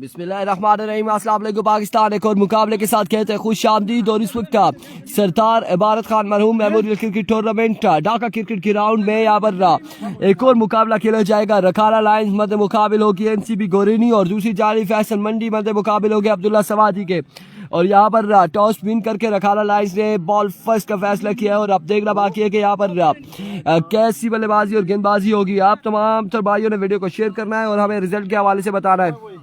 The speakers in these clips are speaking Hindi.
बिस्मिल्लाहिर्रहमानिर्रहीम। अस्सलाम वालेकुम। पाकिस्तान एक और मुकाबले के साथ कहते हैं खुश आमदीद। और इस वक्त सरदार इबारत खान मरहूम memorial cricket tournament Dhaka cricket ground में यहाँ पर एक और मुकाबला खेला जाएगा। रखाला लायंस मध्य मुकाबिल होगी एनसीबी गोरेनी और दूसरी जानी फैसल मंडी मध्य मुकाबिल होगी अब्दुल्ला सवादी के। और यहाँ पर टॉस विन करके रखाला लायंस ने बॉल फर्स्ट का फैसला किया है। और अब देखना बाकी है कि यहाँ पर कैसी बल्लेबाजी और गेंदबाजी होगी। आप तमाम तर भाइयों ने वीडियो को शेयर करना है और हमें रिजल्ट के हवाले से बताना है।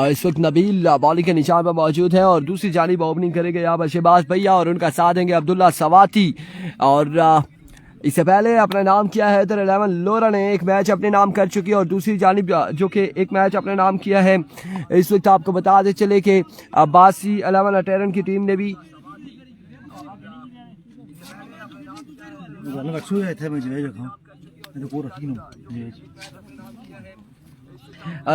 इस वक्त नबील बॉलिंग के निशान पर मौजूद है और दूसरी जानिब ओपनिंग करेंगे यहाँ पर शहबाज भैया और उनका साथ देंगे अब्दुल्ला सवाती। और इससे पहले अपना नाम किया है इधर 11 लोरा ने एक मैच अपने नाम कर चुकी है और दूसरी जानिब जो कि एक मैच अपने नाम किया है। इस वक्त आपको बता दे चले कि अब्बासी 11 अटेरन की टीम ने भी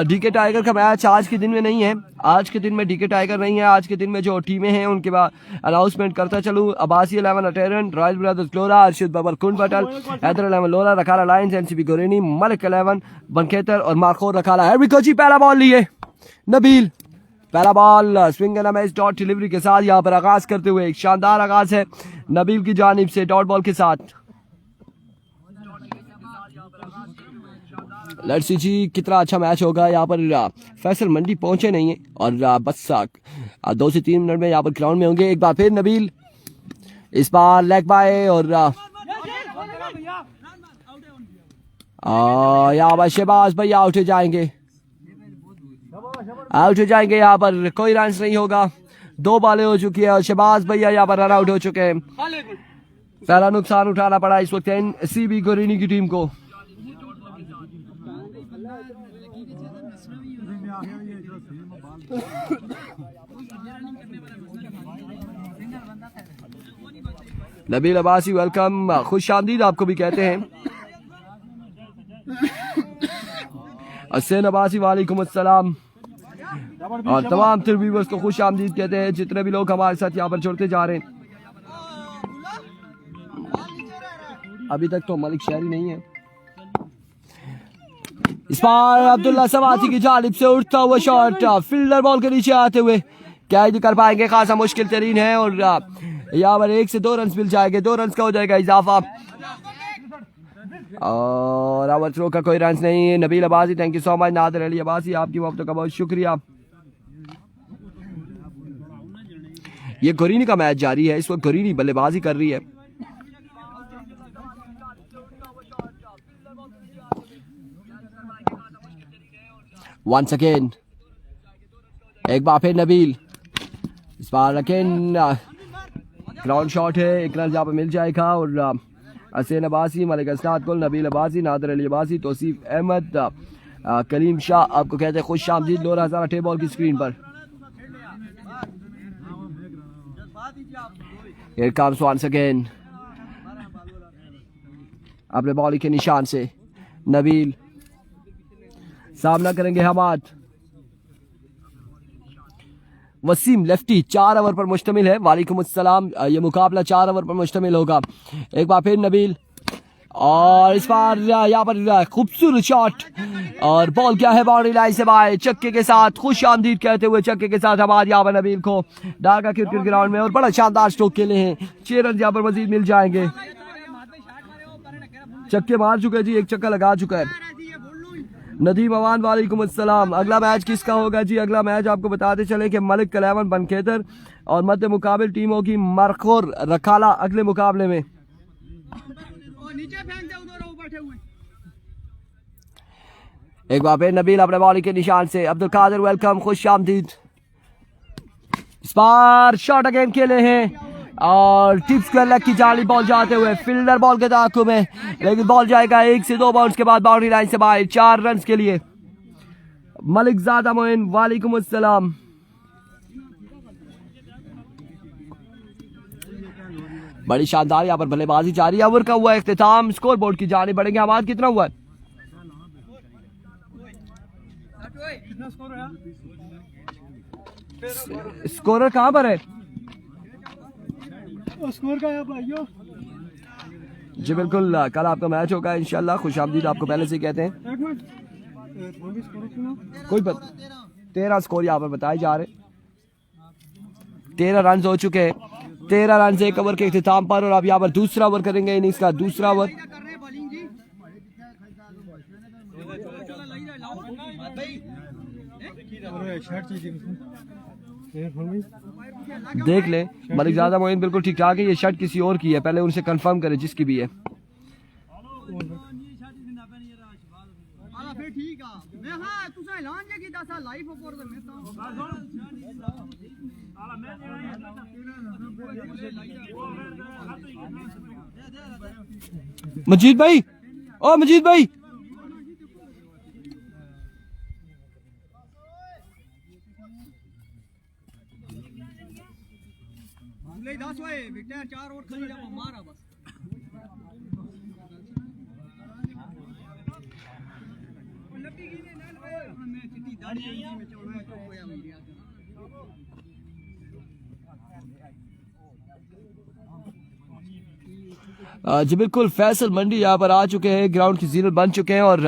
डीके टाइगर का मैच आज के दिन में नहीं है। आज के दिन में डीके टाइगर नहीं है। आज के दिन में जो टीमें हैं उनके बाद अनाउंसमेंट करता चलूँ। अब्बासी 11 अटेरन, रॉयल ब्रदर्स लोरा, अर्शद बबर कुंड बटल, हैदर 11 लोरा, रखाला लायंस, एनसीबी गोरेनी, मलिक 11 बनखेतर और मारखोर रखाला। हैरी जी पहला बॉल लिए नबील, पहला ball swing and match dot delivery के साथ यहाँ पर आगाज करते हुए एक शानदार आगाज है नबील की जानिब से डॉट बॉल के साथ। लेट्स सी जी कितना अच्छा मैच होगा। यहाँ पर फैसल मंडी पहुंचे नहीं है और बस 2 से 3 मिनट में यहाँ पर ग्राउंड में होंगे। एक बार फिर नबील, इस बार लेग बाय और यहाँ पर शहबाज भैया आउट हो जाएंगे, यहाँ पर कोई रन नहीं होगा। 2 बॉलें हो चुकी है और शहबाज भैया यहाँ पर रन आउट हो चुके हैं। पहला नुकसान उठाना पड़ा इस वक्त एनसीबी गोरेनी की टीम को। नबील अब्बासी वेलकम, खुश आमदीद आपको भी कहते हैं। हसन अब्बासी वालेकुम अस्सलाम और तमाम व्यूअर्स को खुश आमदीद कहते हैं जितने भी लोग हमारे साथ यहाँ पर जुड़ते जा रहे हैं। अभी तक तो मलिक शहरी नहीं है। इस बार अब्दुल्ला सवाती की जानिब से उठता हुआ शॉट फील्डर बॉल के नीचे आते हुए कैद कर पाएंगे, खासा मुश्किल तरीन है। और यहाँ पर 1 से 2 रन मिल जाएंगे, 2 रन का हो जाएगा इजाफा। और अवर थ्रो का कोई रन नहीं है। Nabeel Abbasi thank you so much. Nadir Ali Abbasi आपकी मोहब्बतों का बहुत शुक्रिया। ये गोरीनी का मैच जारी है, इस वक्त गोरीनी बल्लेबाजी कर रही है। वंस अगेन एक बार फिर नबील, इस बार अगेन ग्राउंड शॉट है, 1 रन यहाँ पर मिल जाएगा। और हसन अब्बासी, मलिक असनाद कुल, नबील अब्बासी, नादिर अली अब्बासी, तौसीफ अहमद, करीम शाह आपको कहते हैं खुश आमदीद। लोरा हज़ारा टे बॉल की स्क्रीन पर। Here comes once again अपने बॉलिंग के निशान से नबील, सामना करेंगे हमाद। वसीम लेफ्टी 4 ओवर पर मुश्तमिल है। वालेकुम अस्सलाम। ये मुकाबला 4 ओवर पर मुश्तमिल होगा। एक बार फिर नबील और इस बार यहाँ पर खूबसूरत शॉट और बॉल क्या है बाउंड्री लाइन से बाहर। चक्के के साथ खुश आमदीद कहते हुए चक्के के साथ हमारे यहाँ पर नबील को ढाका क्रिकेट ग्राउंड में और बड़ा शानदार स्ट्रोक खेले हैं। 6 रन यहाँ पर मजीद मिल जाएंगे। चक्के मार चुके जी, 1 चक्का लगा चुका है। नदीम अवान वालेकुम अस्सलाम। अगला मैच किसका होगा जी? अगला मैच आपको बताते चले कि मलिक 11 बनखेतर और मध्य मुकाबिल टीम होगी मरखोर रखाला अगले मुकाबले में। एक बार फिर नबील अपने बॉलिंग के निशान से। अब्दुल कादिर वेलकम, खुश आमदीद। इस बार शॉट अगेन खेले हैं और टिप स्क्वायर लेग की जाली बॉल जाते हुए फील्डर बॉल के ताक़ू में, लेकिन बॉल जाएगा 1 से 2 बाउंस के बाद बाउंड्री लाइन से बाहर। 4 रन के लिए मलिक ज़ादा मोइन वालेकुम अस्सलाम। बड़ी शानदार यहाँ पर बल्लेबाजी जारी है। ओवर का हुआ इख्तिताम, स्कोर बोर्ड की जानिब बढ़ेंगे। हमाद कितना हुआ? स्कोरर कहाँ पर है? स्कोर का है भाइयों। जी बिल्कुल, कल आपका मैच होगा इंशाल्लाह। खुशामदीद आपको पहले से कहते हैं। कोई बात, 13 स्कोर यहाँ पर बताए जा रहे। 13 रन हो चुके हैं। 13 रन से 1 ओवर के इख्तिताम पर, और अब यहाँ पर दूसरा ओवर करेंगे इनिंग्स का दूसरा ओवर। देख ले मलिकजादा मोइन बिल्कुल ठीक ठाक है। ये शर्ट किसी और की है, पहले उनसे कंफर्म करे जिसकी भी है। मजीद भाई, ओ मजीद भाई, जी बिल्कुल, फैसल मंडी यहाँ पर आ चुके हैं, ग्राउंड की जीरो बन चुके हैं और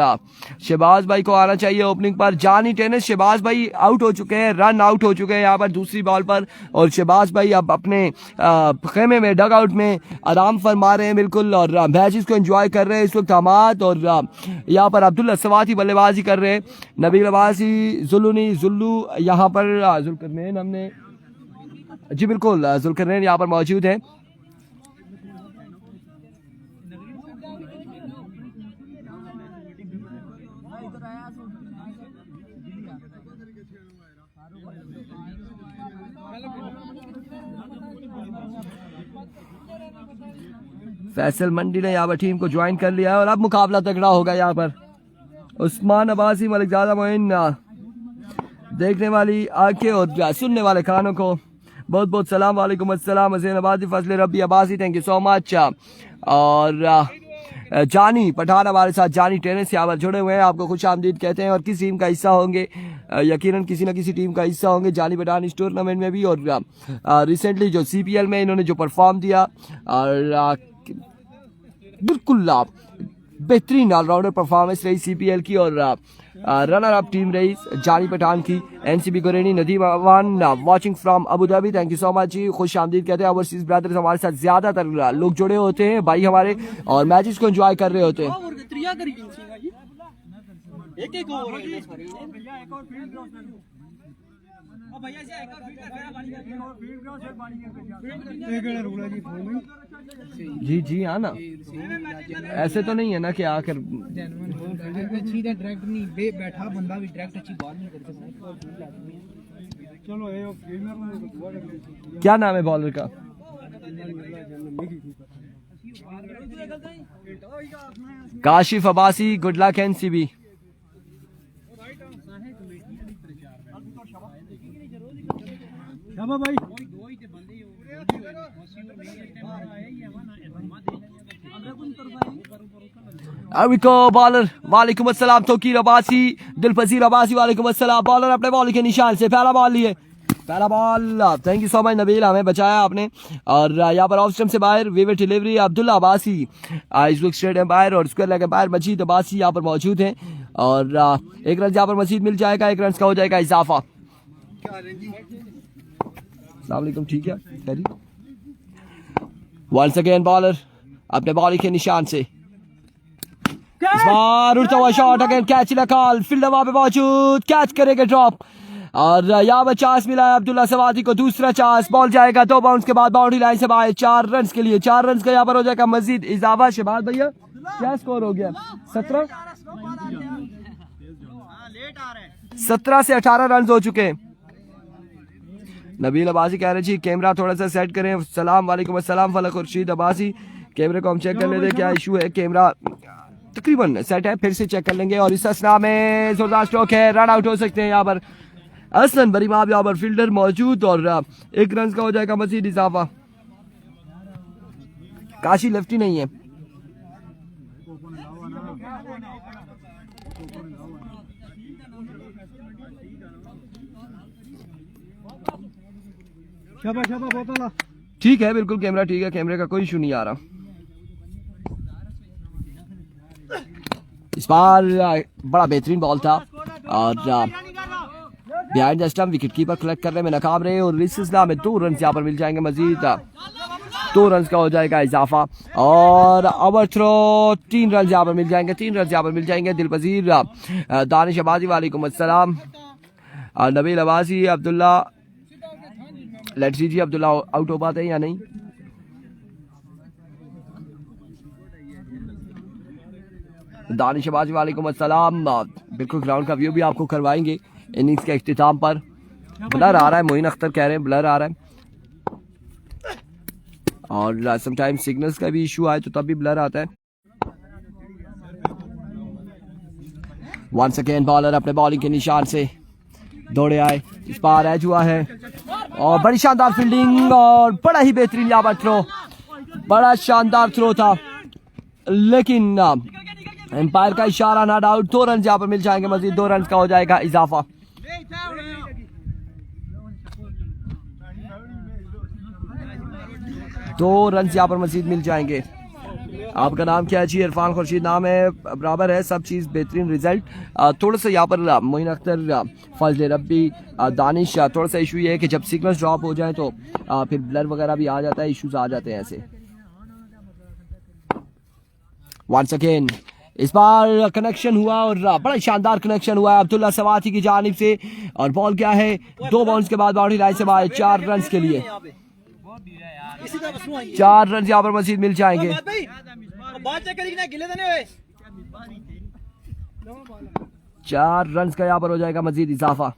शहबाज भाई को आना चाहिए ओपनिंग पर। जानी टेनिस, शहबाज भाई आउट हो चुके हैं, रन आउट हो चुके हैं यहाँ पर दूसरी बॉल पर, और शहबाज भाई अब अपने खेमे में, डग आउट में आराम फरमा रहे हैं बिल्कुल, और मैचेस को एंजॉय कर रहे हैं इस वक्त हमाद। और यहाँ पर अब्दुल्ला सवाती बल्लेबाजी कर रहे हैं, नबील अब्बासी, जुल्लू यहाँ पर जुल्करनैन, हमने जी बिल्कुल जुल्करनैन यहाँ पर मौजूद हैं। फैसल मंडी ने यहाँ पर टीम को ज्वाइन कर लिया है, और अब मुकाबला तगड़ा होगा यहाँ पर। उस्मान अब्बासी, मलिकजादा मोइन, देखने वाली आंखें और सुनने वाले कानों को बहुत बहुत सलाम वालेकुम अस्सलाम। हसैन अब्बासी, फजल रब्बी Abbasi, thank you so much. और जानी पठान हमारे साथ, जानी टेनिस यहाँ पर जुड़े हुए हैं, आपको खुश आमदीद कहते हैं। और किस टीम का हिस्सा होंगे? यकीनन किसी न किसी टीम का हिस्सा होंगे जानी पठान इस टूर्नामेंट में भी, और रिसेंटली जो CPL में इन्होंने जो परफॉर्म दिया, और बिल्कुल बेहतरीन ऑलराउंडर परफॉर्मेंस रही CPL की, और रनर अप टीम रही जानी पठान की। NCB गुरेनी, Nadeem Awan watching from Abu Dhabi, thank you so much जी, खुश आमदीद कहते हैं। ओवरसीज ब्रदर्स हमारे साथ ज्यादातर लोग जुड़े होते हैं भाई हमारे, और मैचेस को एंजॉय कर रहे होते हैं। जी जी हाँ ना, ऐसे तो नहीं है ना कि आकर डायरेक्ट नहीं बैठा बंदा भी डायरेक्ट अच्छी बात नहीं कर सकता। क्या नाम है बॉलर का? Kashif Abbasi, good luck NCB। भाई बॉलर, वालेकुम अस्सलाम, तोकीर अब्बासी, दिलपजीर अब्बासी, वालेकुम अस्सलाम। बॉलर अपने बॉल के निशान से पहला बॉल लिए, पहला ball, thank you so much Nabeel, हमें बचाया आपने। और यहाँ पर ऑफ स्टंप से बाहर विवेट डिलीवरी, अब्दुल्ला अब्बासी इस वक्त स्ट्रेट एम्पायर, और स्क्वायर लेग एम्पायर मजीद अब्बासी यहाँ पर मौजूद हैं। और एक रन यहाँ पर मजीद मिल जाएगा, 1 रन का हो जाएगा इजाफा। अस्सलामुअलैकुम, ठीक है खैरी। वंस अगेन बॉलर अपने बॉल के निशान से, इस बार उड़ता हुआ शॉट, अगेन कैच लकाल, फील्डर वहां पे मौजूद, कैच करेगा ड्रॉप, और यहाँ पर चांस मिला है अब्दुल्ला सवाती को, दूसरा चांस, बॉल जाएगा 2 बाउंस के बाद बाउंड्री लाइन से बाहर, 4 रन के लिए, 4 रन का यहाँ पर हो जाएगा मजीद इजाफा। शहबाज भैया क्या स्कोर हो गया? 17 से 18 रन हो चुके हैं। नबील अब्बासी कह रहे जी कैमरा थोड़ा सा सेट करें। सलाम वालेकुम अस्सलाम फलक खुर्शीद अब्बासी, कैमरे को हम चेक कर लेते क्या इशू है। कैमरा तकरीबन सेट है, फिर से चेक कर लेंगे। और इस असना में जोरदार स्ट्रोक है, रन आउट हो सकते हैं यहाँ पर। असलन बरी माब यहाँ पर फील्डर मौजूद, और 1 रन का हो जाएगा मजीद इजाफा। काशी लेफ्टी नहीं है। ठीक है, बिल्कुल कैमरा ठीक है, कैमरे का कोई इशू नहीं आ रहा। इस बार बड़ा बेहतरीन बॉल था और behind the stump wicket keeper collect करने में नाकाम रहे और इस सिलसिला में 2 रन यहाँ पर मिल जाएंगे, मजीद 2 रन का हो जाएगा इजाफा और ओवर थ्रो 3 रन यहाँ पर मिल जाएंगे, 3 रन यहाँ पर मिल जाएंगे। दिलपजीर दानिश अबादी वालेकुम अस्सलाम, नबील अबासी, अब्दुल्ला, लेट्स सी जी अब्दुल्ला आउट हो पाते हैं या नहीं। दानिश अबादी वालेकुम अस्सलाम, बिल्कुल ग्राउंड का व्यू भी आपको करवाएंगे इनिंग्स के इख्तिताम पर। ब्लर आ रहा है, मोइन अख्तर कह रहे हैं ब्लर आ रहा है और समटाइम्स सिग्नल्स का भी इशू आए तो तब भी ब्लर आता है। वंस अगेन बॉलर अपने बॉलिंग के निशान से दौड़े आए, इस बार एज हुआ है और बड़ी शानदार फील्डिंग और बड़ा ही बेहतरीन यहाँ पर थ्रो, बड़ा शानदार थ्रो था लेकिन एम्पायर का इशारा नॉट आउट। 2 रन यहाँ पर मिल जाएंगे, मजीद 2 रन का हो जाएगा इजाफा। दो रन यहाँ पर मजीद मिल जाएंगे। आपका नाम क्या है जी? इरफान खुर्शीद नाम है, बराबर है, सब चीज़ बेहतरीन रिजल्ट। थोड़ा सा यहाँ पर मोइन अख्तर, फजल रब्बी, दानिश, थोड़ा सा इशू ये है कि जब सिग्नल्स ड्रॉप हो जाए तो फिर ब्लर वगैरह भी आ जाता है, इश्यूज आ जाते हैं ऐसे। वंस अगेन इस बार कनेक्शन हुआ और बड़ा शानदार कनेक्शन हुआ है अब्दुल्ला सवाती की जानिब से और बॉल क्या है 2 बॉल्स के बाद बाउंड्री लाइन से बाहर 4 रन के लिए 4 रन यहाँ पर मजीद मिल जाएंगे। 4 रन का यहाँ पर हो जाएगा मजीद इजाफा।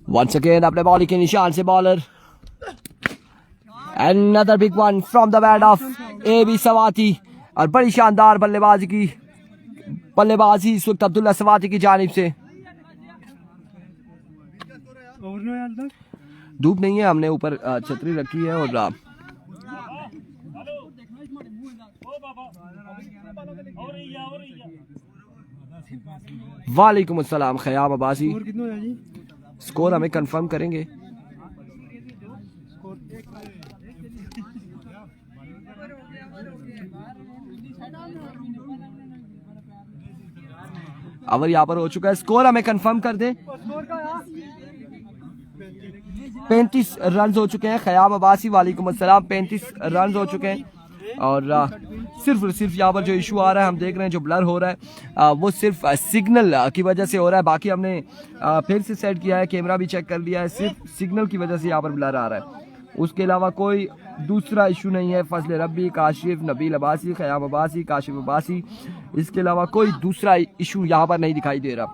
वंस अगेन अपने बॉलिंग के निशान से bowler, another big one from the bat of AB सवाती और बड़ी शानदार बल्लेबाजी इस वक्त अब्दुल्ला सवाती की जानिब से। धूप नहीं है, हमने ऊपर छतरी रखी है और वालेकुम अस्सलाम खयाम अब्बासी। स्कोर हमें कंफर्म करेंगे। ओवर यहाँ पर हो चुका है, स्कोर हमें कंफर्म कर दे। 35 रन हो चुके हैं। खयाम अब्बासी वालेकुम अस्सलाम, 35 रन हो चुके हैं और सिर्फ यहाँ पर जो इशू आ रहा है हम देख रहे हैं, जो ब्लर हो रहा है वो सिर्फ सिग्नल की वजह से हो रहा है। बाकी हमने फिर से सेट किया है, कैमरा भी चेक कर लिया है, सिर्फ सिग्नल की वजह से यहाँ पर ब्लर आ रहा है, उसके अलावा कोई दूसरा इशू नहीं है। फजल रब्बी, काशिफ, नबील अब्बासी, खयाम अब्बासी, काशिफ अब्बासी, इसके अलावा कोई दूसरा इशू यहाँ पर नहीं दिखाई दे रहा।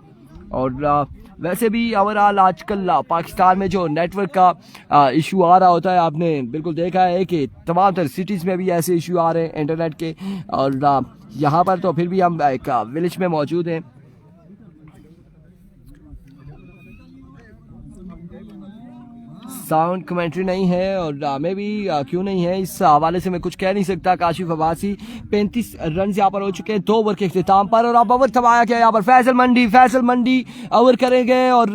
और वैसे भी ओवरऑल आजकल पाकिस्तान में जो नेटवर्क का इशू आ रहा होता है, आपने बिल्कुल देखा है कि तमाम तर सिटीज़ में भी ऐसे इशू आ रहे हैं इंटरनेट के, और यहाँ पर तो फिर भी हम एक विलेज में मौजूद हैं। साउंड कमेंट्री नहीं है और हमें भी क्यों नहीं है, इस हवाले से मैं कुछ कह नहीं सकता। काशिफ अब्बासी 35 रन यहाँ पर हो चुके हैं 2 ओवर के इख्तिताम पर, और अब ओवर थमाया गया यहाँ पर फैसल मंडी ओवर करेंगे और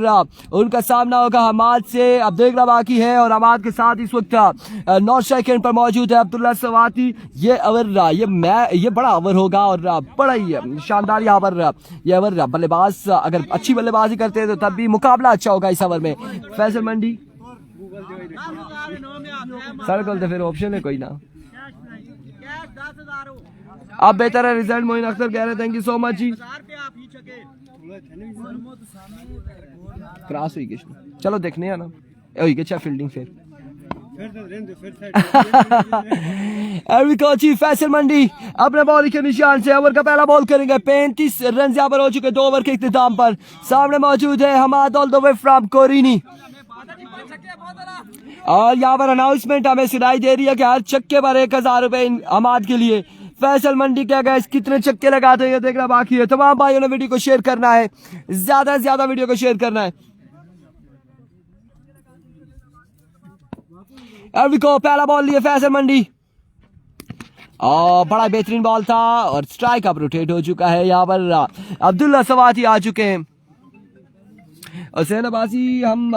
उनका सामना होगा हमाद से। अब देखना बाकी है और हमाद के साथ इस वक्त 9 सेकंड पर मौजूद है अब्दुल्ला सवाती। ये ओवर ये बड़ा ओवर होगा और बड़ा ही शानदार यहाँ पर ये ओवर बल्लेबाज अगर अच्छी बल्लेबाजी करते हैं तो तब भी मुकाबला अच्छा होगा इस ओवर में। फैसल मंडी सर कल तो फिर ऑप्शन है कोई ना। अब बेहतर है रिजल्ट, मोइन अख्तर कह रहे हैं। थैंक यू सो मच जी। क्रॉस हुई किसने, चलो देखने हैं ना हुई के अच्छा फील्डिंग फिर फैसल मंडी अपने बॉलिंग के निशान से ओवर का पहला बॉल करेंगे। 35 रन यहाँ पर हो चुके 2 ओवर के इख्तिताम पर। सामने मौजूद है Hammad all the way from कोरिनी और यहाँ पर अनाउंसमेंट हमें सुनाई दे रही है कि हर छक्के पर 1000 रुपए हमाद के लिए। फैसल मंडी क्या गए कितने छक्के लगाते हैं देखना बाकी है। तमाम भाइयों ने वीडियो को शेयर करना है, ज्यादा से ज्यादा वीडियो को शेयर करना है। पहला बॉल लिए फैसल मंडी और बड़ा बेहतरीन बॉल था और स्ट्राइक अब रोटेट हो चुका है। यहाँ पर अब्दुल्ला सवाती आ चुके हैं हुसैन अब्बासी हम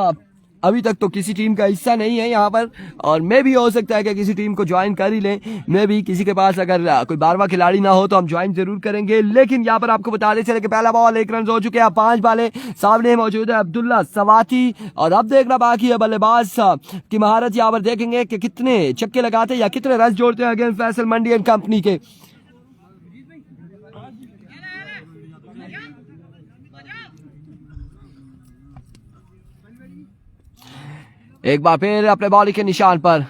अभी तक तो किसी टीम का हिस्सा नहीं है यहाँ पर, और मैं भी हो सकता है कि किसी टीम को ज्वाइन कर ही लें। मैं भी किसी के पास अगर कोई 12वां खिलाड़ी ना हो तो हम ज्वाइन जरूर करेंगे। लेकिन यहाँ पर आपको बता दें चले कि पहला बॉल 1 रन हो चुके हैं, 5 बालें सामने मौजूद है अब्दुल्ला सवाती, और अब देखना बाकी है बल्लेबाज की महारत। यहाँ पर देखेंगे कि कितने छक्के लगाते हैं या कितने रन जोड़ते हैं against Faisal Mandi and company के। एक बार फिर अपने बॉलिंग के निशान पर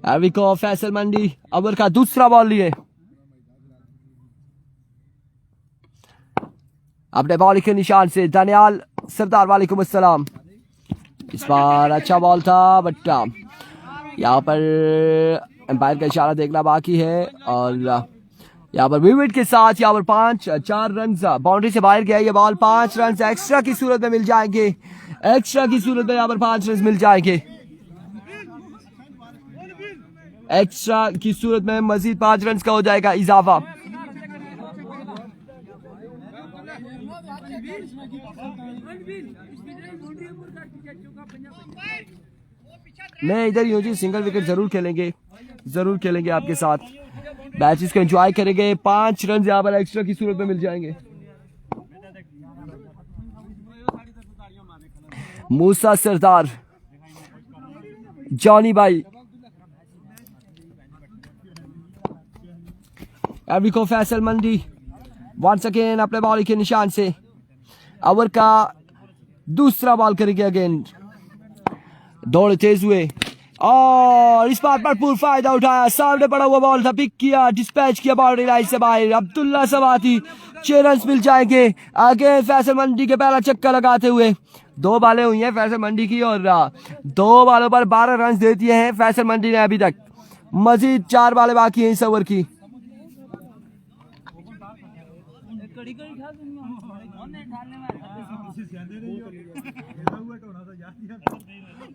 अभी को फैसल मंडी ओवर का दूसरा बॉल लिए अपने बॉलिंग के निशान से दानियाल सरदार, वालेकुम अस्सलाम। इस बार अच्छा बॉल था बट यहाँ पर एम्पायर का इशारा देखना बाकी है, और यहाँ पर विविड के साथ यहाँ पर 4 रन बाउंड्री से बाहर गया ये बॉल। 5 रन एक्स्ट्रा की सूरत में मिल जाएंगे, एक्स्ट्रा की सूरत में यहाँ पर 5 रन मिल जाएंगे। एक्स्ट्रा की सूरत में मजीद 5 रन का हो जाएगा इजाफा। मैं इधर यूं जी सिंगल विकेट जरूर खेलेंगे आपके साथ, मैचेस को एंजॉय करेंगे। 5 रन यहाँ पर एक्स्ट्रा की सूरत में मिल जाएंगे। मूसा सरदार, जॉनी भाई, एवरिको फैसल मंडी वंस अगेन अपने बॉलिंग के निशान से ओवर का दूसरा बॉल करेंगे अगेन। दौड़ तेज हुए और इस बार भरपूर फायदा उठाया, सामने पड़ा हुआ बॉल था, पिक किया, डिस्पैच किया बाउंड्री लाइन से बाहर। अब्दुल्ला सवाती 6 रन मिल जाएंगे आगे फैसल मंडी के पहला चक्का लगाते हुए। 2 बालें हुई हैं फैसल मंडी की और 2 बालों पर 12 रन दे दिए हैं फैसल मंडी ने अभी तक। मजीद 4 बालें बाकी हैं इस ओवर की।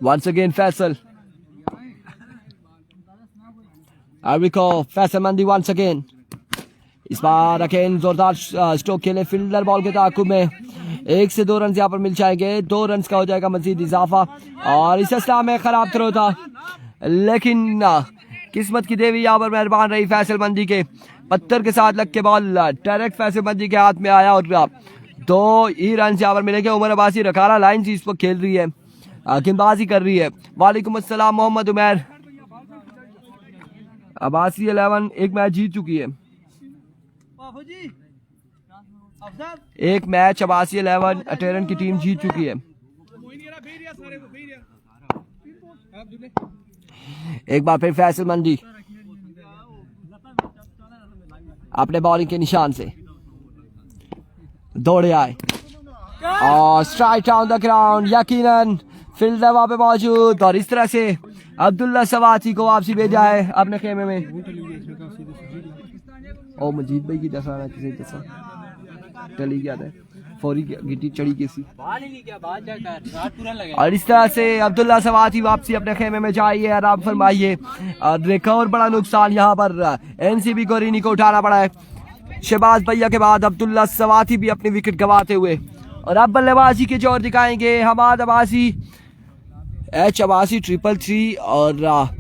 Once again Faisal, फैसल मंडी once again। इस बार अगेन जोरदार स्ट्रोक खेले फील्डर बॉल के ताकुब में। 1 से 2 रन यहाँ पर मिल जाएंगे, 2 रन का हो जाएगा मजीद इजाफा। और इस असला में खराब थ्रो था, लेकिन किस्मत की देवी यहाँ पर मेहरबान रही फैसल मंडी के। पत्थर के साथ लग के बॉल डायरेक्ट फैसल मंडी के हाथ में आया और 2 ही रन यहाँ पर मिलेंगे। उमर अब्बासी रखाला लाइन से इस वक्त खेल रही है, गेंदबाजी कर रही है। वालेकुम अस्सलाम मोहम्मद उमर। अब्बासी 11 एक मैच जीत चुकी है, एक मैच अब्बासी 11 अटेरन की टीम जीत चुकी है। एक बार फिर फैसल मंडी अपने बॉलिंग के निशान से दौड़े आए और स्ट्राइक डाउन द ग्राउंड। यकीनन फील्डर वहां पे मौजूद और इस तरह से अब्दुल्ला सवाती को वापसी भेजा है अपने खेमे में। ओ मजीद भाई की दफा किसी दफा टली गया था, फौरी गिट्टी चढ़ी कैसी, और इस तरह से अब्दुल्ला सवाती वापसी अपने खेमे में जाइए, आराम फरमाइए। और एक और बड़ा नुकसान यहाँ पर एनसीबी को रीनी को उठाना पड़ा है। शहबाज भैया के बाद अब्दुल्ला सवाती भी अपनी विकेट गंवाते हुए, और अब बल्लेबाजी के जोर दिखाएंगे हमाद अब्बासी, एच अब्बासी 333। और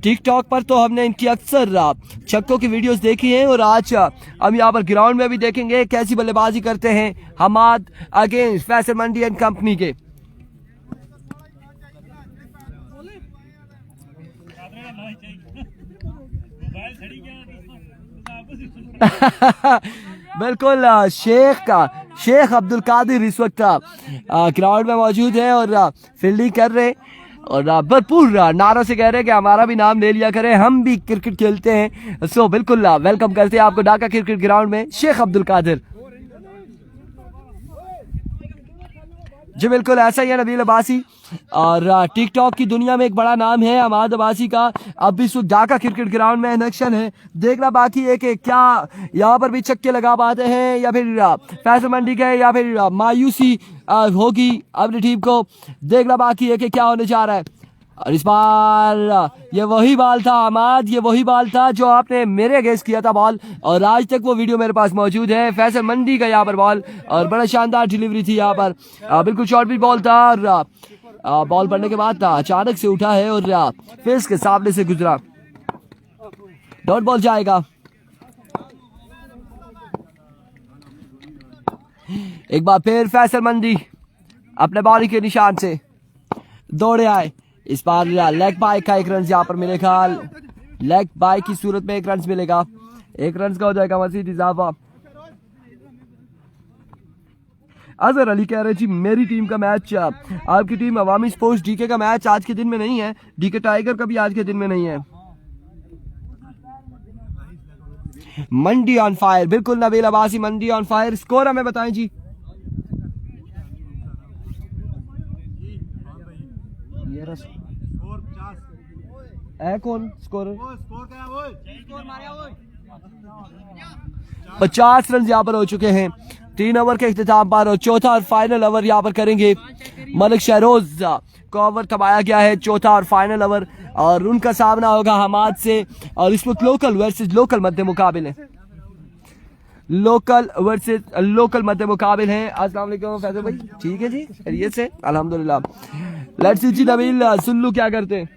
टिकटॉक पर तो हमने इनकी अक्सर छक्कों की वीडियोस देखी हैं, और आज हम यहाँ पर ग्राउंड में भी देखेंगे कैसी बल्लेबाजी करते हैं Hammad against Faisal Mandi and company के। बिल्कुल शेख अब्दुल कादिर इस वक्त ग्राउंड में मौजूद है और फील्डिंग कर रहे हैं, और भरपूर नारों से कह रहे हैं कि हमारा भी नाम ले लिया करें, हम भी क्रिकेट खेलते हैं। सो बिल्कुल वेलकम करते हैं आपको ढाका क्रिकेट ग्राउंड में शेख अब्दुल कादिर जी। बिल्कुल ऐसा ही है नबील अब्बासी, और टिकटॉक की दुनिया में एक बड़ा नाम है हमाद अब्बासी का। अब इस वक्त ढाका क्रिकेट ग्राउंड में इनेक्शन है, देखना बाकी है कि क्या यहाँ पर भी छक्के लगा पाते हैं या फिर फैसल मंडी के, या फिर मायूसी होगी अपनी टीम को। देखना बाकी है कि क्या होने जा रहा है। और इस बार ये वही बॉल था अहमद, ये वही बॉल था जो आपने मेरे अगेंस्ट किया था बॉल, और आज तक वो वीडियो मेरे पास मौजूद है। फैसल मंडी का यहाँ पर बॉल और बड़ा शानदार डिलीवरी थी यहाँ पर, बिल्कुल शॉर्ट पिच बॉल था और बॉल पड़ने के बाद था अचानक से उठा है और फेस के सामने से गुजरा। डॉट बॉल जाएगा। एक बार फिर फैसल मंडी अपने बॉलिंग के निशान से दौड़े आए। इस बार लेग बाय का एक रन यहाँ पर मिलेगा, लेग बाय की सूरत में एक रन मिलेगा, एक रन का हो जाएगा मजीद इजाफा। अजहर अली कह रहे जी मेरी टीम का मैच, आपकी टीम अवामी स्पोर्ट्स डीके का मैच आज के दिन में नहीं है, डीके टाइगर का भी आज के दिन में नहीं है। मंडी ऑन फायर, बिल्कुल नबील अब्बासी मंडी ऑन फायर। स्कोर हमें बताएं जी। कौन स्कोर 50 रन यहाँ पर हो चुके हैं 3 ओवर के इख्तिताम पर, और चौथा और फाइनल ओवर यहाँ पर करेंगे मलिक शहरोज को ओवर थमाया गया है, चौथा और फाइनल ओवर, और उनका सामना होगा हमाद से। और इस वक्त लोकल वर्सेस लोकल मध्य मुकाबिल है, लोकल वर्सेस लोकल मध्य मुकाबिल है। अस्सलाम वालेकुम फैसल भाई, ठीक है जी, खैरियत से अल्हम्दुलिल्लाह। लेट्स सी जी नबील सुल्लू क्या करते हैं।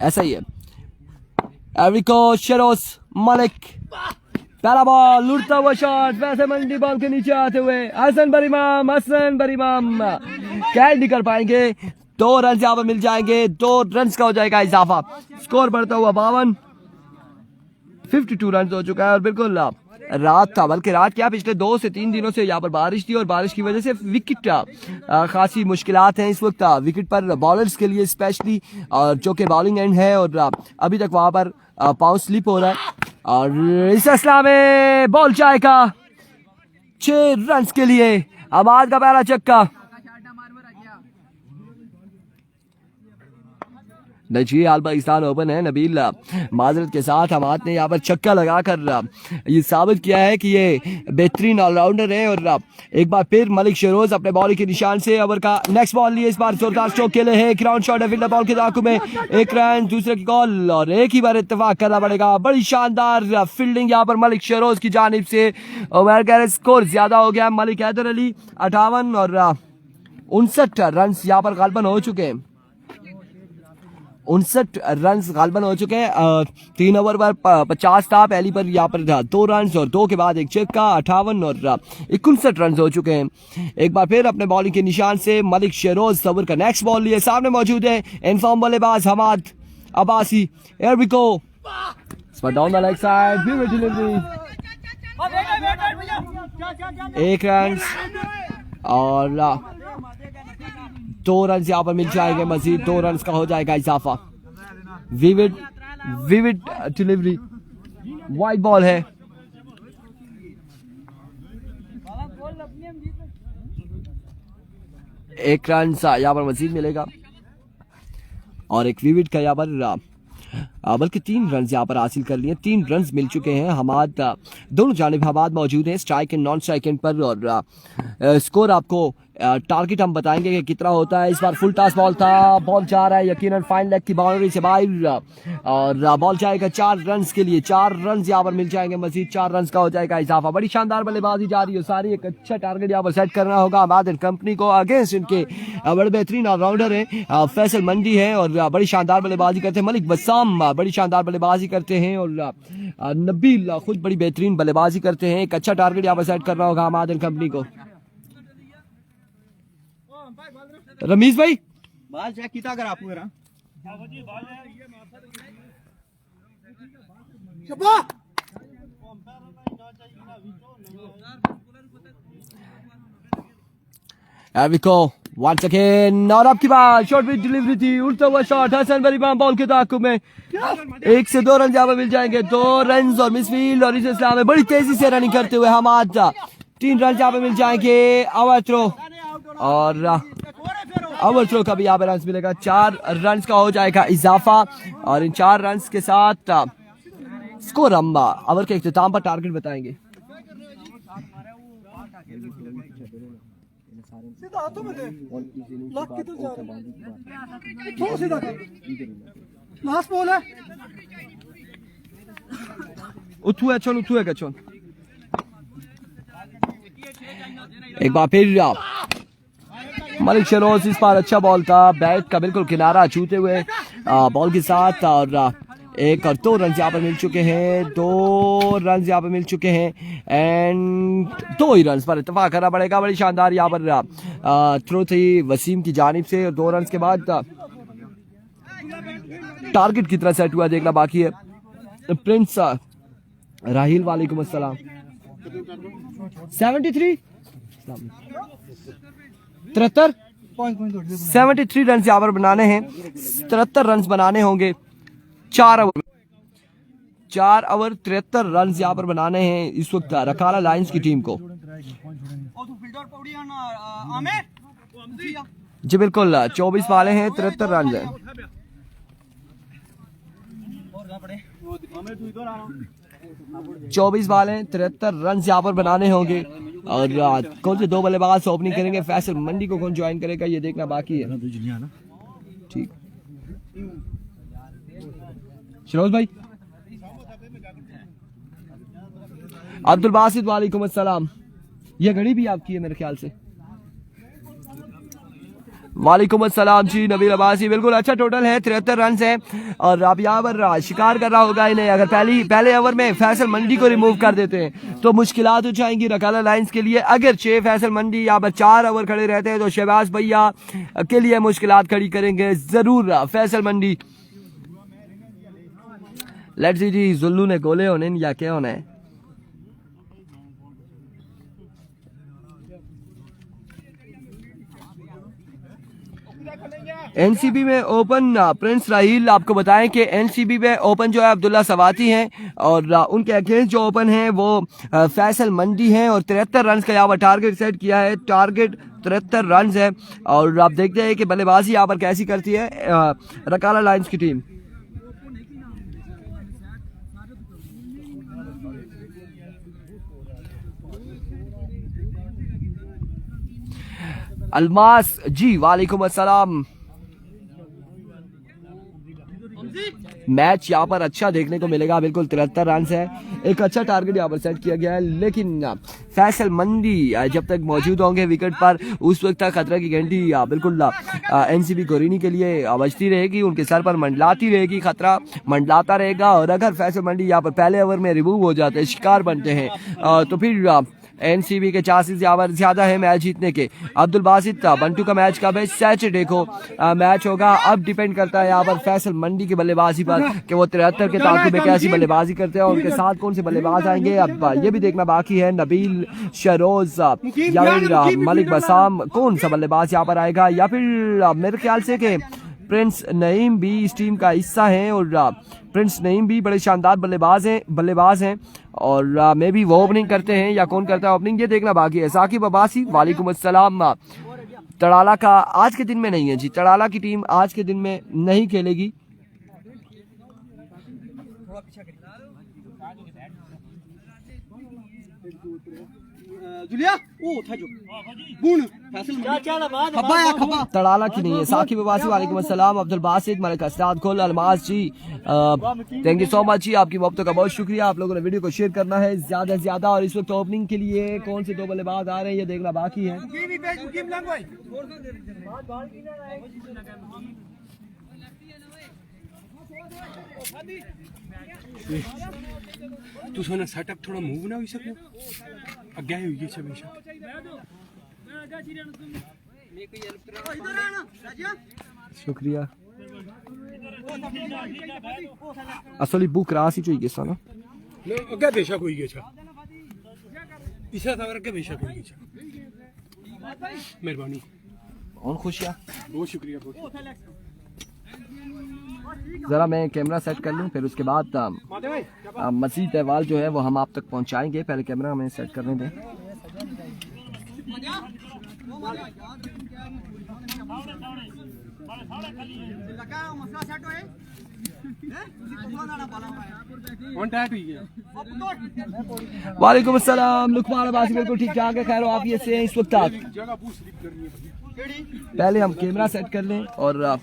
ऐसा ही है। एवरिको शेरोस मलिक, पहला बॉल, उड़ता हुआ शॉट, वैसे मंडी बॉल के नीचे आते हुए हसन बरीमाम, हसन बरीमाम कैच नहीं कर पाएंगे। 2 रन यहाँ पर मिल जाएंगे, 2 रन का हो जाएगा इजाफा। स्कोर बढ़ता हुआ 52, 52 रन हो चुका है। और बिल्कुल रात था, बल्कि रात क्या पिछले 2 से 3 दिनों से यहाँ पर बारिश थी, और बारिश की वजह से विकेट खासी मुश्किलात हैं इस वक्त विकेट पर बॉलर्स के लिए स्पेशली, और जो कि बॉलिंग एंड है, और अभी तक वहां पर पाँव स्लिप हो रहा है। और इस असला में बॉल जाएगा 6 रन के लिए, हमाद का पहला छक्का। नजी आल पाकिस्तान ओपन है, नबील माजरत के साथ हमाद ने यहाँ पर छक्का लगाकर ये साबित किया है कि ये बेहतरीन ऑलराउंडर है। और एक बार फिर मलिक शहरोज अपने बॉलिंग के निशान से ओवर का नेक्स्ट बॉल लिए, इस बार जोरदार स्ट्रोक खेले हैं, ग्राउंड शॉट है, फील्डर बॉल के दाखू में 1 रन, दूसरे की कॉल, और एक ही बार इत्तेफाक करना पड़ेगा। बड़ी शानदार फील्डिंग यहाँ पर मलिक शहरोज की जानिब से। स्कोर ज्यादा हो गया, मलिक हैदर अली 58 और 59 रन यहाँ पर गालबन हो चुके हैं, 59 रन गालबन हो चुके हैं। 3 ओवर पर 50 था, पहली पर यहाँ पर 2 रन और 2 के बाद एक छक्का, 58 और 59 रन हो चुके हैं। एक बार फिर अपने बॉलिंग के निशान से मलिक शहरोज ओवर का नेक्स्ट बॉल लिए, सामने मौजूद है इनफॉर्म बल्लेबाज Hammad Abbasi. Here we go, down the leg side, beautiful delivery, 1 run और 2 रन यहाँ पर मिल जाएंगे, मजीद 2 रन का हो जाएगा इजाफा। विविड डिलीवरी, वाइड बॉल है, एक रन यहाँ पर मजीद मिलेगा, और एक विविड का यहाँ पर बल्कि 3 रन यहाँ पर हासिल कर लिए, 3 रन मिल चुके हैं। हमाद दोनों जानिब हमाद मौजूद हैं, strike and non strike and पर, और स्कोर आपको टारगेट हम बताएंगे कि कितना होता है। इस बार फुल टॉस बॉल था, बॉल जा रहा है यकीनन फाइन लेग की बाउंड्री से बाहर, और बॉल जाएगा 4 रन के लिए, 4 रन यहाँ पर मिल जाएंगे, मजीद 4 रन का हो जाएगा इजाफा। बड़ी शानदार बल्लेबाजी जा रही है सारी, एक अच्छा टारगेट यहाँ पर सेट करना होगा हमाद एंड कंपनी को अगेंस्ट इनके बड़े बेहतरीन ऑलराउंडर है फैसल मंडी है, और बड़ी शानदार बल्लेबाजी करते हैं मलिक बसाम, बड़ी शानदार बल्लेबाजी करते हैं, और नबील खुद बड़ी बेहतरीन बल्लेबाजी करते हैं। एक अच्छा टारगेट यहाँ पर सेट करना होगा हमाद एंड कंपनी को। रमीज भाई बाल चेक कीता कर आपको जरा once again, और आपकी बात शॉर्ट पिच डिलीवरी थी, उड़ता हुआ शॉट, हसन बरीमाम बॉल के ताक़ुब में 1 से 2 रन यहाँ पर मिल जाएंगे, 2 रन और मिसफील्ड, और इस इस्लाम में बड़ी तेजी से रनिंग करते हुए हमाद 3 रन यहाँ पर मिल जाएंगे। ओवर थ्रो, और ओवर थ्रो का भी यहाँ पर रन मिलेगा, 4 रन का हो जाएगा इजाफा, और इन 4 रन के साथ स्कोर हम ओवर के इख्तिताम पर टारगेट बताएंगे। सीधा हाथों में दे लाख किधर जा रहा है थोड़ा सीधा कर लास्ट बॉल है उठू है चल एक बार फिर मलिक शरोज इस बार अच्छा बॉल था, बैट का बिल्कुल किनारा छूते हुए बॉल के साथ, और एक और 2 रन यहाँ पर मिल चुके हैं, 2 रन यहाँ पर मिल चुके हैं एंड 2 ही रन पर इत्तेफाक करना पड़ेगा। बड़ी शानदार यहाँ पर थ्रो थी वसीम की जानिब से, और 2 रन के बाद टारगेट कितना सेट हुआ देखना बाकी है। प्रिंस राहिल वालेकुम अस्सलाम 73 73 रन यहाँ पर बनाने हैं, 73 रन बनाने होंगे 4 ओवर 73 रन यहाँ पर बनाने हैं इस वक्त रकाला लायंस की टीम को। जी बिल्कुल 24 वाले हैं, 73 रन है। 24 वाले 73 रन यहाँ पर बनाने होंगे, और कौन से 2 बल्लेबाज ओपनिंग करेंगे, फैसल मंडी को कौन ज्वाइन करेगा ये देखना बाकी है। ठीक शरोज भाई। अब्दुल बासित वालेकुम अस्सलाम, ये घड़ी भी आपकी है मेरे ख्याल से। वालेकुम अस्सलाम जी नबील अब्बासी, बिल्कुल अच्छा टोटल है 73 रन है, और आप यहाँ पर शिकार कर रहा होगा इन्हें। अगर पहले ओवर में फैसल मंडी को रिमूव कर देते हैं तो मुश्किलात हो जाएंगी रकाला लायंस के लिए। अगर फैसल मंडी यहाँ पर 4 ओवर खड़े रहते हैं तो शहबाज भैया के लिए मुश्किलात खड़ी करेंगे जरूर फैसल मंडी। लेट्स सी जी जुल्लू ने गोले होने या क्या होना है। एनसीबी में ओपन प्रिंस राहिल, आपको बताएं कि एनसीबी में ओपन जो है अब्दुल्ला सवाती हैं, और उनके अगेंस्ट जो ओपन है वो फैसल मंडी हैं, और 73 रन का यहाँ पर टारगेट सेट किया है। टारगेट 73 रन है, और आप देखते हैं कि बल्लेबाजी यहाँ पर कैसी करती है रकाला लायंस की टीम। अलमास जी वालेकुम अस्सलाम। मैच यहाँ पर अच्छा देखने को मिलेगा, बिल्कुल 73 रन है, एक अच्छा टारगेट यहाँ पर सेट किया गया है, लेकिन फैसल मंडी जब तक मौजूद होंगे विकेट पर उस वक्त तक खतरा की घंटी बिल्कुल एनसीबी कोरिनी के लिए बजती रहेगी, उनके सर पर मंडलाती रहेगी, खतरा मंडलाता रहेगा। और अगर फैसल मंडी यहाँ पर पहले ओवर में रिमूव हो जाते हैं, शिकार बनते हैं, तो फिर एनसीबी के चांसेस यहाँ पर ज्यादा है मैच जीतने के। अब्दुल बासित बंटू का मैच कब है? सैटरडे को मैच होगा। अब डिपेंड करता है यहाँ पर फैसल मंडी की बल्लेबाजी पर कि वो 73 के ताक़ुब में कैसी बल्लेबाजी करते हैं, और उनके साथ कौन से बल्लेबाज आएंगे अब ये भी देखना बाकी है। नबील शरोज या फिर मलिक बसाम, कौन सा बल्लेबाज यहाँ पर आएगा, या फिर मेरे ख्याल से कि प्रिंस नईम भी इस टीम का हिस्सा हैं, और प्रिंस नईम भी बड़े शानदार बल्लेबाज हैं, और मे भी वो ओपनिंग करते हैं या कौन करता है ओपनिंग, ये देखना बाकी है। साकिब अब्बासी वालेकुम अस्सलाम। तड़ाला का आज के दिन में नहीं है जी, तड़ाला की टीम आज के दिन में नहीं खेलेगी। तड़ाला की नहीं है। साकिब अब्बासी वालेकुम अस्सलाम। अब्दुल बासित, मलिक असराद खोल, अलमास जी थैंक यू सो मच जी, आपकी मोहब्बतों का बहुत शुक्रिया। आप लोगों ने वीडियो को शेयर करना है ज्यादा से ज्यादा, और इस वक्त ओपनिंग के लिए कौन से 2 बल्लेबाज आ रहे हैं ये देखना बाकी है। तू सोना सेटअप थोड़ा मूव ना हो सके अगे हुई है हमेशा। शुक्रिया। असली बुक रासी चाहिए सना अगे बेशक हुई है इसा था अगे बेशक हुई है। मेहरबानी और खुशियाँ, बहुत शुक्रिया। ज़रा मैं कैमरा सेट कर लूँ, फिर उसके बाद मजीद अहवाल जो है वो हम आप तक पहुँचाएंगे। पहले कैमरा हमें सेट करने दें। मसला सेट होए वन टैट हुई गया वालेकुम अस्सलाम लुकमान अब्बासी बिल्कुल ठीक ठाक है, खैर आफियत से हैं इस वक्त आप। जगह पूछ स्लिप करनी है पहले हम कैमरा सेट कर लें और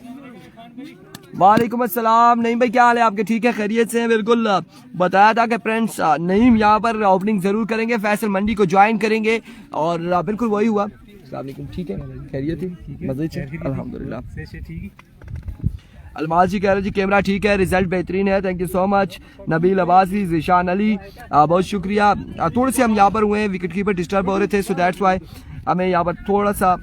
वालेकुम अस्सलाम नईम भाई क्या हाल है आपके? ठीक है खैरियत से हैं बिल्कुल। बताया था कि फ्रेंड्स नईम यहाँ पर ओपनिंग जरूर करेंगे, फैसल मंडी को ज्वाइन करेंगे और बिल्कुल वही हुआ। अस्सलाम वालेकुम, ठीक है खैरियत थी मजे से अल्हम्दुलिल्लाह। अलमाज जी कह रहे जी कैमरा ठीक है, रिजल्ट बेहतरीन है, thank you so much. Nabeel Abbasi, Zeeshan Ali बहुत शुक्रिया। थोड़े से हम यहाँ पर हुए हैं, विकेट कीपर डिस्टर्ब हो रहे थे, सो दैट्स वाई हमें यहाँ पर थोड़ा सा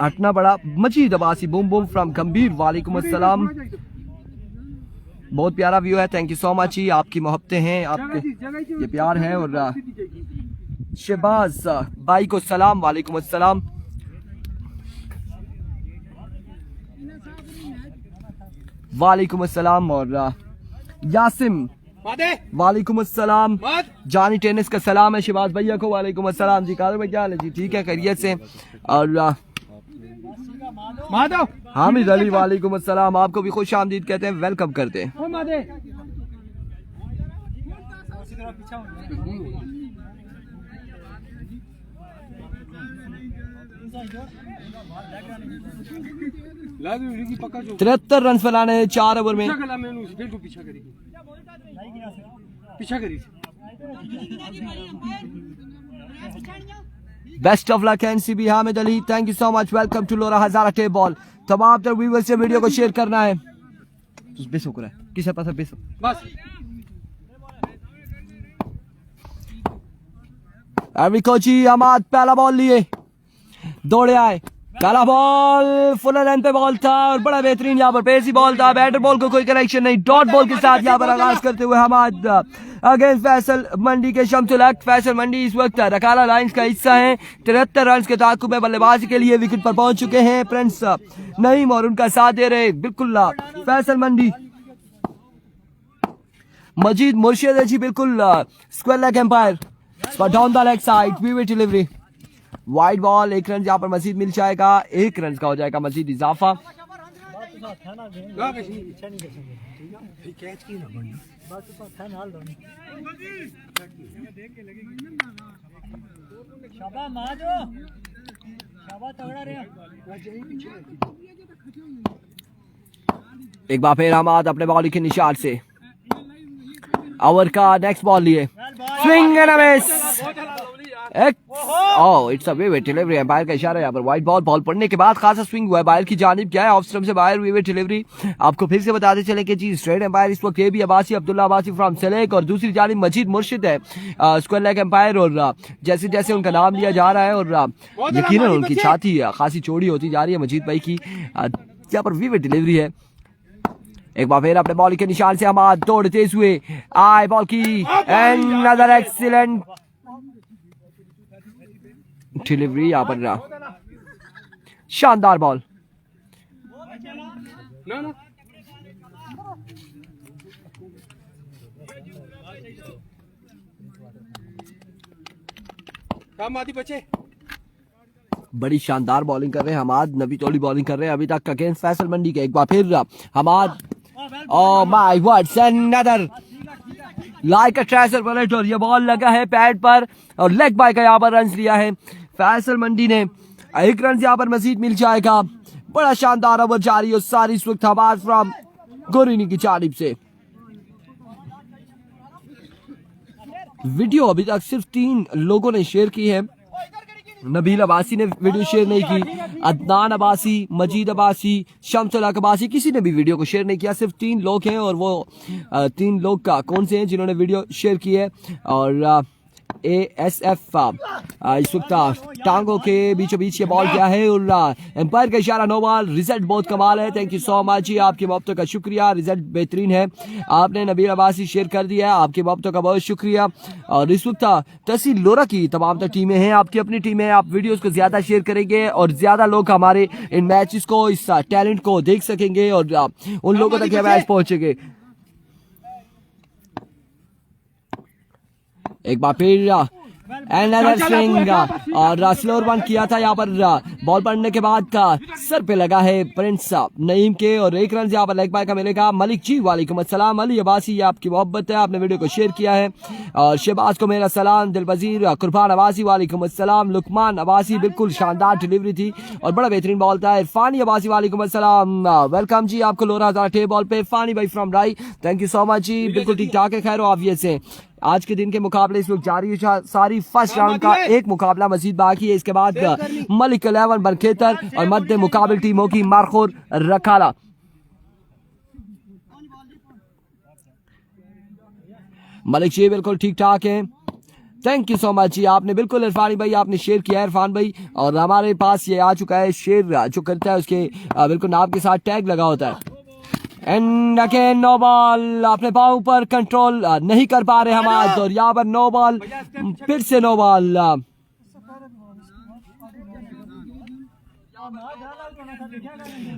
हटना पड़ा। मजीद अब्बासी बूम बूम फ्रॉम गंभीर, वालेकुम अस्सलाम, बहुत प्यारा व्यू है, थैंक यू सो मच जी। आपकी मोहब्बतें हैं, आपके ये प्यार है। और शहबाज भाई को सलाम, वालेकुम अस्सलाम। वालेकुम अस्सलाम। और यासिम वालेकुम अस्सलाम। जानी टेनिस का सलाम है शहबाज भैया को, वालेकुम अस्सलाम जी। कादर भाई क्या हाल है जी? ठीक है खैरियत से। और हामिद अली वालेकुम अस्सलाम, आपको भी खुश आमदीद कहते हैं, वेलकम करते हैं। लाजमी पक्का जो 73 रन फैलाने हैं 4 ओवर में। पीछा करेगी पीछा करी best of luck NCB Hamid Ali, thank you so much, welcome to Lora Hazara tape ball. तमाम तर व्यूअर्स से वीडियो को शेयर करना है। बेशुक्र है किसे पास बेशुक्र बस कोची अमाद पहला बॉल लिए, दौड़े आए, पहला बॉल फुल लेंथ पे बॉल था और बड़ा बेहतरीन यहाँ पर पेसी बॉल था। बैटर बॉल को कोई कनेक्शन नहीं, डॉट बॉल के साथ यहाँ पर आगाज करते हुए हमाद अगेंस्ट फैसल मंडी के शम्सुल हक। फैसल मंडी इस वक्त रकाला लाइंस का हिस्सा है, 73 रन के ताकुब में बल्लेबाजी के लिए विकेट पर पहुंच चुके हैं प्रिंस नईम और उनका साथ दे रहे बिल्कुल फैसल मंडी। मजीद मुर्शिद है जी बिल्कुल square leg umpire down the leg side, वीवी डिलीवरी, वाइड बॉल, 1 रन यहाँ पर मजीद मिल जाएगा, 1 रन का हो जाएगा मजीद इजाफा। एक बार फिर हमाद अपने बॉलिंग के निशान से ओवर का नेक्स्ट बॉल लिए, swing and a miss, it's a wait delivery, umpire का इशारा यहाँ पर वाइड बॉल। बॉल पड़ने के बाद खासा स्विंग हुआ है बाहर की जानिब, क्या है ऑफ स्टंप से बाहर वेट डिलीवरी। आपको फिर से बताते चले कि जी स्ट्रेट एम्पायर इस वक्त ये भी अब्बासी अब्दुल्ला अब्बासी फ्रॉम सेलेक और दूसरी जानिब मजीद मुर्शिद है स्क्वायर लेग एम्पायर। और जैसे जैसे उनका नाम लिया जा रहा है और यकीनन उनकी छाती खासी चौड़ी होती जा रही है मजीद भाई की, यहाँ पर वेट डिलीवरी है। एक बार फिर अपने बॉल के निशान से हम दौड़ते हुए आए बॉल की, अनदर एक्सीलेंट डिलीवरी यहाँ पर, शानदार बॉल। बचे बड़ी शानदार बॉलिंग कर रहे हैं हमाद, नबी तोली बॉलिंग कर रहे हैं अभी तक अगेंस्ट फैसल मंडी के। एक बार फिर Hammad, oh my words, another like a tracer bullet, और ये बॉल लगा है पैड पर और लेग बाय का यहाँ पर रन लिया है फैसल मंडी ने, 1 रन यहाँ पर मजीद मिल जाएगा। बड़ा शानदार ओवर जारी और सारी इस वक्त हमाद फ्रॉम गोरिनी की जानिब से। वीडियो अभी तक सिर्फ 3 लोगों ने शेयर की है, नबील अब्बासी ने वीडियो शेयर नहीं की, अदनान अब्बासी, मजीद अब्बासी, शम्सुल हक अब्बासी, किसी ने भी वीडियो को शेयर नहीं किया। सिर्फ 3 लोग हैं और वो 3 लोग का कौन से हैं जिन्होंने वीडियो शेयर की है। और ASF इस वक्त टांगों के बीचों बीच ये बॉल क्या है और एम्पायर का इशारा नो बॉल। रिजल्ट बहुत कमाल है, थैंक यू सो मच जी, आपकी मोहब्बतों का शुक्रिया, रिजल्ट बेहतरीन है, आपने नबील अब्बासी शेयर कर दिया है, आपकी मोहब्बतों का बहुत शुक्रिया। और इस वक्त तहसील लोरा की तमाम टीमें हैं, आपकी अपनी टीमें हैं, आप वीडियोस को ज्यादा शेयर करेंगे और ज्यादा लोग हमारे इन मैचेस को, इस टैलेंट को देख सकेंगे और उन लोगों तक ये मैच पहुंचेंगे। एक बार फिर एंड स्विंग और स्लोअर वन किया था यहाँ पर बॉल पड़ने के बाद का सर पे लगा है प्रिंस नईम के और एक रन यहाँ पर लेग बाय का मिलेगा। मलिक जी वालेकुम अस्सलाम, अली अब्बासी ये आपकी मोहब्बत है, आपने वीडियो को शेयर किया है। और शहबाज को मेरा सलाम, दिल वजीर कुरबान अब्बासी वालेकुम अस्सलाम, लुकमान अब्बासी बिल्कुल शानदार डिलीवरी थी और बड़ा बेहतरीन बॉल था। इरफानी अब्बासी वालेकुम अस्सलाम, वेलकम जी आपको लोरा थे बॉल पे। फानी भाई फ्रॉम राई थैंक यू सो मच जी, बिल्कुल ठीक ठाक है, खैर आफियत से। आज के दिन के मुकाबले इस वक्त जारी है सारी। फर्स्ट राउंड का एक मुकाबला मजीद बाकी है, इसके बाद मलिक 11 बनखेतर और मध्य मुकाबले टीमों की मारखोर रखाला। मलिक जी बिल्कुल ठीक ठाक है, थैंक यू सो मच जी, आपने बिल्कुल इरफानी भाई आपने शेयर किया है इरफान भाई। और हमारे पास ये आ चुका है शेयर जो करता है उसके बिल्कुल नाम के साथ टैग लगा होता है। एंड अगेन नो बॉल, अपने पाँव पर कंट्रोल नहीं कर पा रहे हम आज और यहाँ पर नो बॉल, फिर से नो बॉल।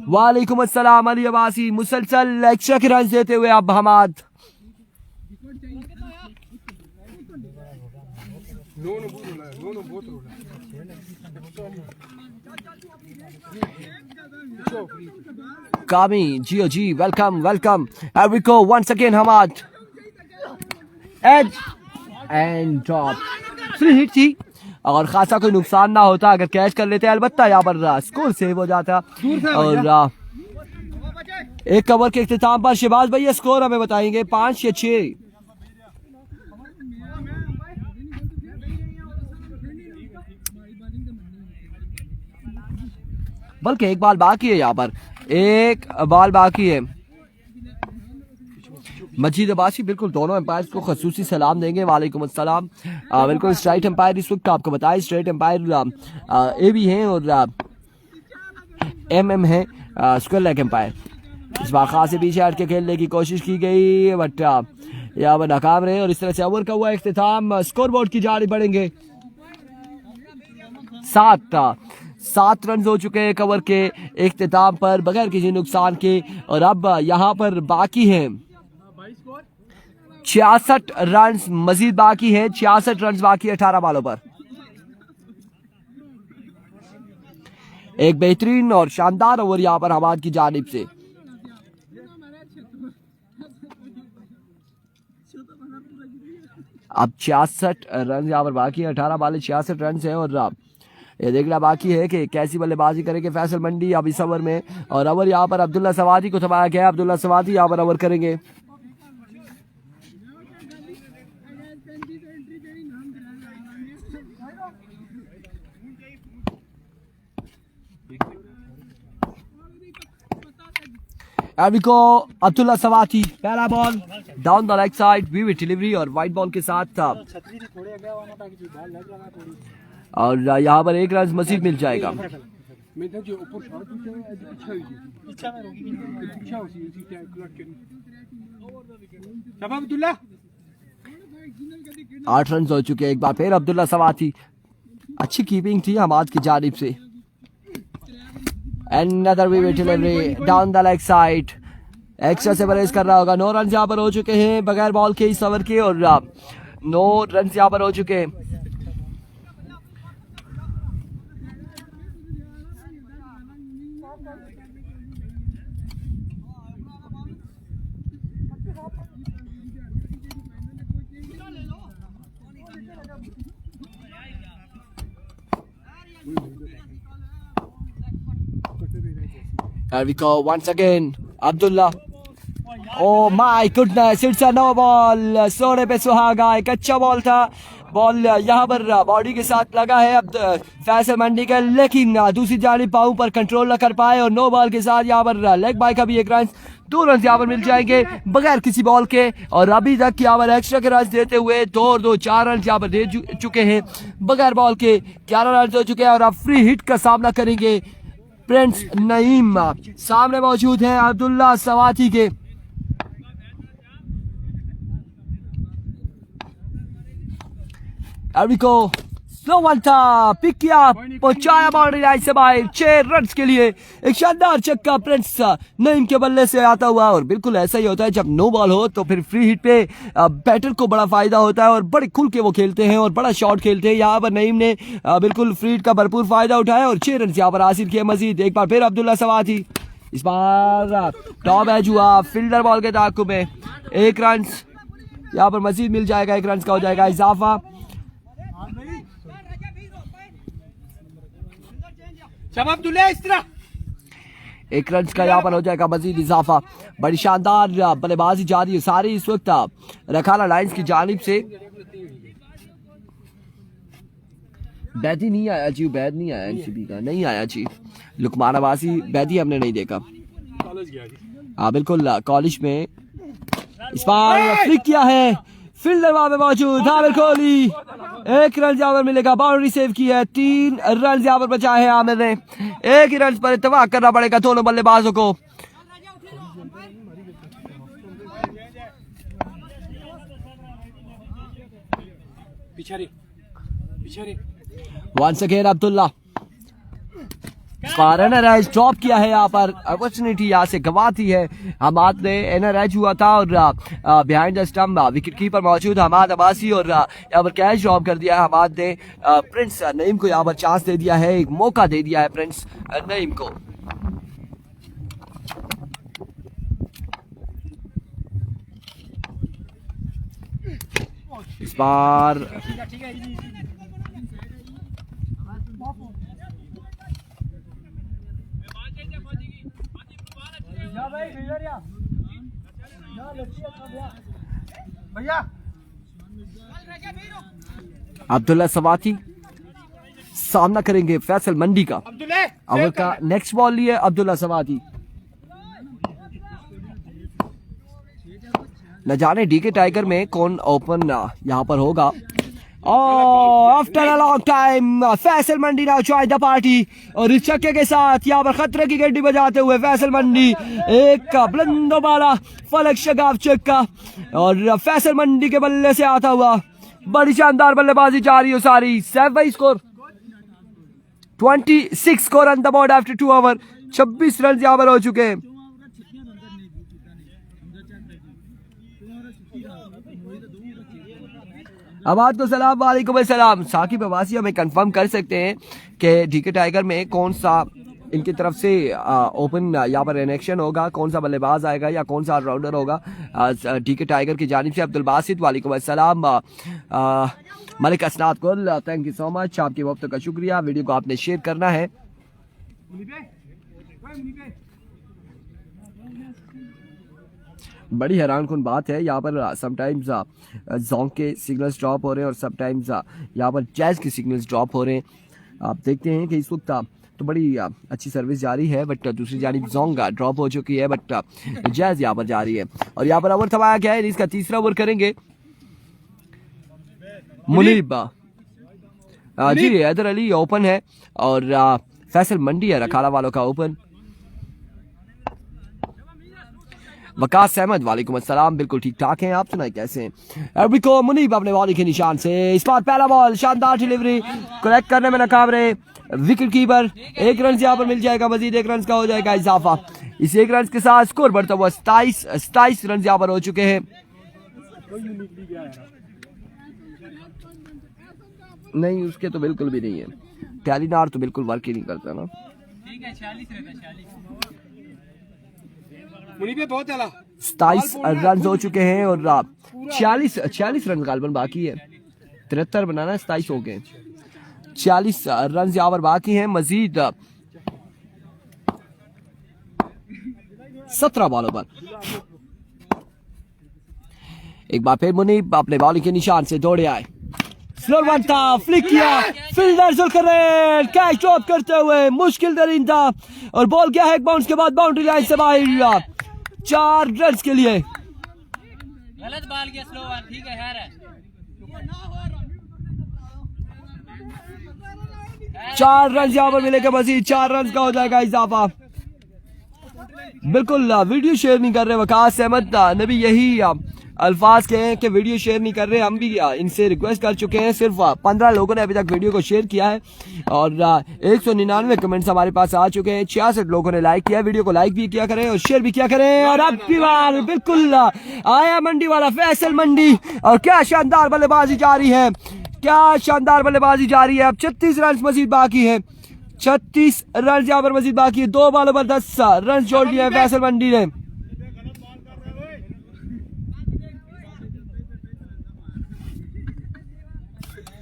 वालेकुम अस्सलाम अली अब्बासी, मुसलसल एक्स्ट्रा के रन देते हुए अब हमाद। कामी जियो जी वेलकम वेलकम। एवरिको once again Hammad edge and drop, free hit थी और खासा कोई नुकसान ना होता अगर कैच कर लेते, अलबत्ता यहाँ पर स्कोर सेव हो जाता। और एक ओवर के इख्तिताम पर शहबाज भाई स्कोर हमें बताएंगे 5 या 6। बल्कि एक बॉल बाकी है, यहाँ पर एक बॉल बाकी है। मजीद अब्बासी बिल्कुल दोनों एम्पायर को खसूसी सलाम देंगे, वालेकुम अस्सलाम। बिल्कुल स्ट्राइट एम्पायर इस वक्त आपको बताएं, स्ट्राइट एम्पायर ए भी हैं और एम है स्क्वायर लेग एम्पायर। इस बार खास से पीछे हट के खेलने की कोशिश की गई बट यहाँ पर नाकाम रहे और इस तरह से ओवर का हुआ इख्तिताम। स्कोर बोर्ड की जारी बढ़ेंगे 7 रन हो चुके हैं एक ओवर के इख्तिताम पर बगैर किसी नुकसान के। और अब यहाँ पर बाकी है 66 रन मजीद बाकी है, 66 रन बाकी 18 बॉलों पर। एक बेहतरीन और शानदार ओवर यहाँ पर हमाद की जानिब से। अब 66 रन यहाँ पर बाकी है, 18 बॉल 66 रन है और ये देखना बाकी है कि कैसी बल्लेबाजी करेंगे फैसल मंडी अब इस ओवर में। और ओवर यहाँ पर अब्दुल्ला सवादी को थमाया गया, अब्दुल्ला सवादी यहाँ पर ओवर करेंगे। अबिको अब्दुल्ला सवादी पहला ball down the leg side, vivid delivery और वाइड बॉल के साथ था और यहाँ पर एक रन मजीद मिल जाएगा। आठ रन हो चुके हैं, एक बार फिर अब्दुल्ला सवादी, अच्छी कीपिंग थी हमाद की जानिब से। Another vivid delivery down the leg side, extra से बरेज कर रहा होगा। 9 रन यहाँ पर हो चुके हैं बगैर बॉल के इस ओवर के और 9 रन यहाँ पर हो चुके हैं। Here we go once again, Abdullah. Oh my goodness, it's a no ball. सोने पे सुहागा, एक अच्छा बॉल था। बॉल यहाँ पर बॉडी के साथ लगा है अब फैसल मंडी का, लेकिन दूसरी जानिब पाँव पर कंट्रोल न कर पाए और नो बॉल के साथ यहाँ पर लेग बाय का भी एक रन, 2 रन यहाँ पर मिल जाएंगे बगैर किसी बॉल के। और अभी तक यहाँ पर एक्स्ट्रा के रन देते हुए 2 और 2 4 रन यहाँ पर दे चुके हैं बगैर बॉल के, 11 रन हो चुके हैं और अब फ्री हिट का सामना करेंगे प्रिंस नईम। सामने मौजूद हैं अब्दुल्ला सवाती के। अभी को स्लो वन था, पिक किया, पहुंचाया बाउंड्री लाइन से बाहर 6 रन के लिए। एक शानदार छक्का प्रिंस नईम के बल्ले से आता हुआ। और बिल्कुल ऐसा ही होता है जब नो बॉल हो तो फिर फ्री हिट पे बैटर को बड़ा फायदा होता है और बड़े खुल के वो खेलते हैं और बड़ा शॉट खेलते हैं। यहाँ पर नईम ने बिल्कुल फ्री हिट का भरपूर फायदा उठाया और 6 रन यहाँ पर हासिल किए मजीद। एक बार फिर अब्दुल्ला सवाती, इस बार टॉप एज हुआ, फील्डर बॉल के ताक़ुब में 1 रन यहाँ पर मजीद मिल जाएगा, 1 रन का हो जाएगा इजाफा। अब्दुल्ला इस तरह 1 रन का यहाँ पर हो जाएगा मजीद इजाफा। बड़ी शानदार बल्लेबाजी जारी है सारी इस वक्त रखाला लाइंस की जानिब से। बैदी नहीं आया जी, बैद नहीं आया, एनसीबी का नहीं आया जी। लुकमान अब्बासी बैदी हमने नहीं देखा। कॉलेज गया जी। हाँ बिल्कुल कॉलेज में इस बार फ्लिक किया है, फील्डर वहां पे मौजूद आमिर कोहली। 1 रन यहाँ पर मिलेगा, बाउंड्री सेव की है, 3 रन यहाँ पर बचाए हैं आमिर ने। 1 ही रन पर इत्तेफाक करना पड़ेगा दोनों बल्लेबाजों को। पिछारी once again Abdullah runner edge drop किया है। यहाँ पर अपॉर्चुनिटी यहाँ से गंवाती है। हमाद ने रनर एज हुआ था और behind the stump wicket keeper मौजूद हमाद अब्बासी और यहाँ पर कैच ड्रॉप कर दिया है हमाद ने। प्रिंस नईम को यहाँ पर चांस दे दिया है, एक मौका दे दिया है प्रिंस नईम को। इस बार अब्दुल्ला सवाती सामना करेंगे फैसल मंडी का। ओवर का नेक्स्ट बॉल लिए अब्दुल्ला सवाती। न जाने डीके टाइगर में कौन ओपन यहाँ पर होगा। After a long time Faisal Mandi now join the party. और इस छक्के के साथ यहाँ पर खतरे की घंटी बजाते हुए फैसल मंडी, एक बुलंदो वाला फलक शगाफ छक्का और फैसल मंडी के बल्ले से आता हुआ बड़ी शानदार बल्लेबाजी जारी हो सारी। 7 score 26 score on the board after 2 over. 26 run यहाँ पर हो चुके हैं। आबाद को सलाम, वालेकुम सलाम। साकिब अब्बासी हमें कंफर्म कर सकते हैं कि डीके टाइगर में कौन सा इनकी तरफ से ओपन यहाँ पर इनेक्शन होगा, कौन सा बल्लेबाज आएगा या कौन सा ऑलराउंडर होगा डीके टाइगर की जानिब से। अब्दुल बासित, वालेकुम अस्सलाम। मलिक असनाद कुल, थैंक यू सो मच, आपके वक्त का शुक्रिया। वीडियो को आपने शेयर करना है। बड़ी हैरान कुन बात है, यहाँ पर समटाइम्स जोंग के सिग्नल्स ड्रॉप हो रहे हैं और समटाइम्स यहाँ पर जैज के सिग्नल्स ड्रॉप हो रहे हैं। आप देखते हैं कि इस वक्त तो बड़ी अच्छी सर्विस जारी है, बट दूसरी जानिब जोंग ड्रॉप हो चुकी है, बट जैज यहाँ पर जारी है। और यहाँ पर ओवर थमाया गया है, इसका तीसरा ओवर करेंगे मुनीब जी। हैदर अली ओपन है और फैसल मंडी है रखाला वालों का ओपन। वकास अहमद, वालेकुम अस्सलाम, बिल्कुल ठीक ठाक हैं, आप सुनाए कैसे हैं। अरबिको मुनीब अपने बॉलिंग के निशान से। इस बार पहला बॉल, शानदार डिलीवरी, कलेक्ट करने में नाकाम रहे विकेट कीपर। 1 रन यहाँ पर मिल जाएगा, मजीद 1 रन का हो जाएगा इजाफा। इस 1 रन के साथ स्कोर बढ़ता हुआ 27 रन यहाँ पर हो चुके हैं। नहीं, उसके तो बिल्कुल भी नहीं है, टैलीनार तो बिल्कुल वर्क ही नहीं करता ना। 27 रन हो चुके हैं और 46 रन गालबन बाकी है। 73 बनाना, 27 हो गए। 40 रन यहाँ पर बाकी हैं, मजीद 17 बॉलों पर। एक बार फिर मुनीब अपने बॉलिंग के निशान से दौड़े आए। स्लोर वन था, फ्लिक किया, फील्डर जुल्करनैन कैच ड्रॉप करते हुए मुश्किल तरीन था और बॉल गया है एक बाउंस के बाद बाउंड्री लाइन से बाहर। 4 रन के लिए। गलत बॉल गया, स्लो वन, ठीक है यार। 4 रन यहाँ पर मिलेगा, मजीद 4 रन का हो जाएगा इजाफा। बिल्कुल वीडियो शेयर नहीं कर रहे वकास अहमद ने भी यही अल्फाज के हैं कि वीडियो शेयर नहीं कर रहे। हम भी इनसे रिक्वेस्ट कर चुके हैं, सिर्फ 15 लोगों ने अभी तक वीडियो को शेयर किया है और 199 कमेंट्स हमारे पास आ चुके हैं। 66 लोगों ने लाइक किया। वीडियो को लाइक भी किया करें और शेयर भी किया करें। और अब की बार बिल्कुल आया मंडी वाला फैसल मंडी और क्या शानदार बल्लेबाजी जारी है, क्या शानदार बल्लेबाजी जारी है। अब 36 रन मजीद बाकी है, 36 रन यहाँ पर मजीद बाकी है। 2 बॉलों पर 10 रन जोड़ लिए फैसल मंडी ने।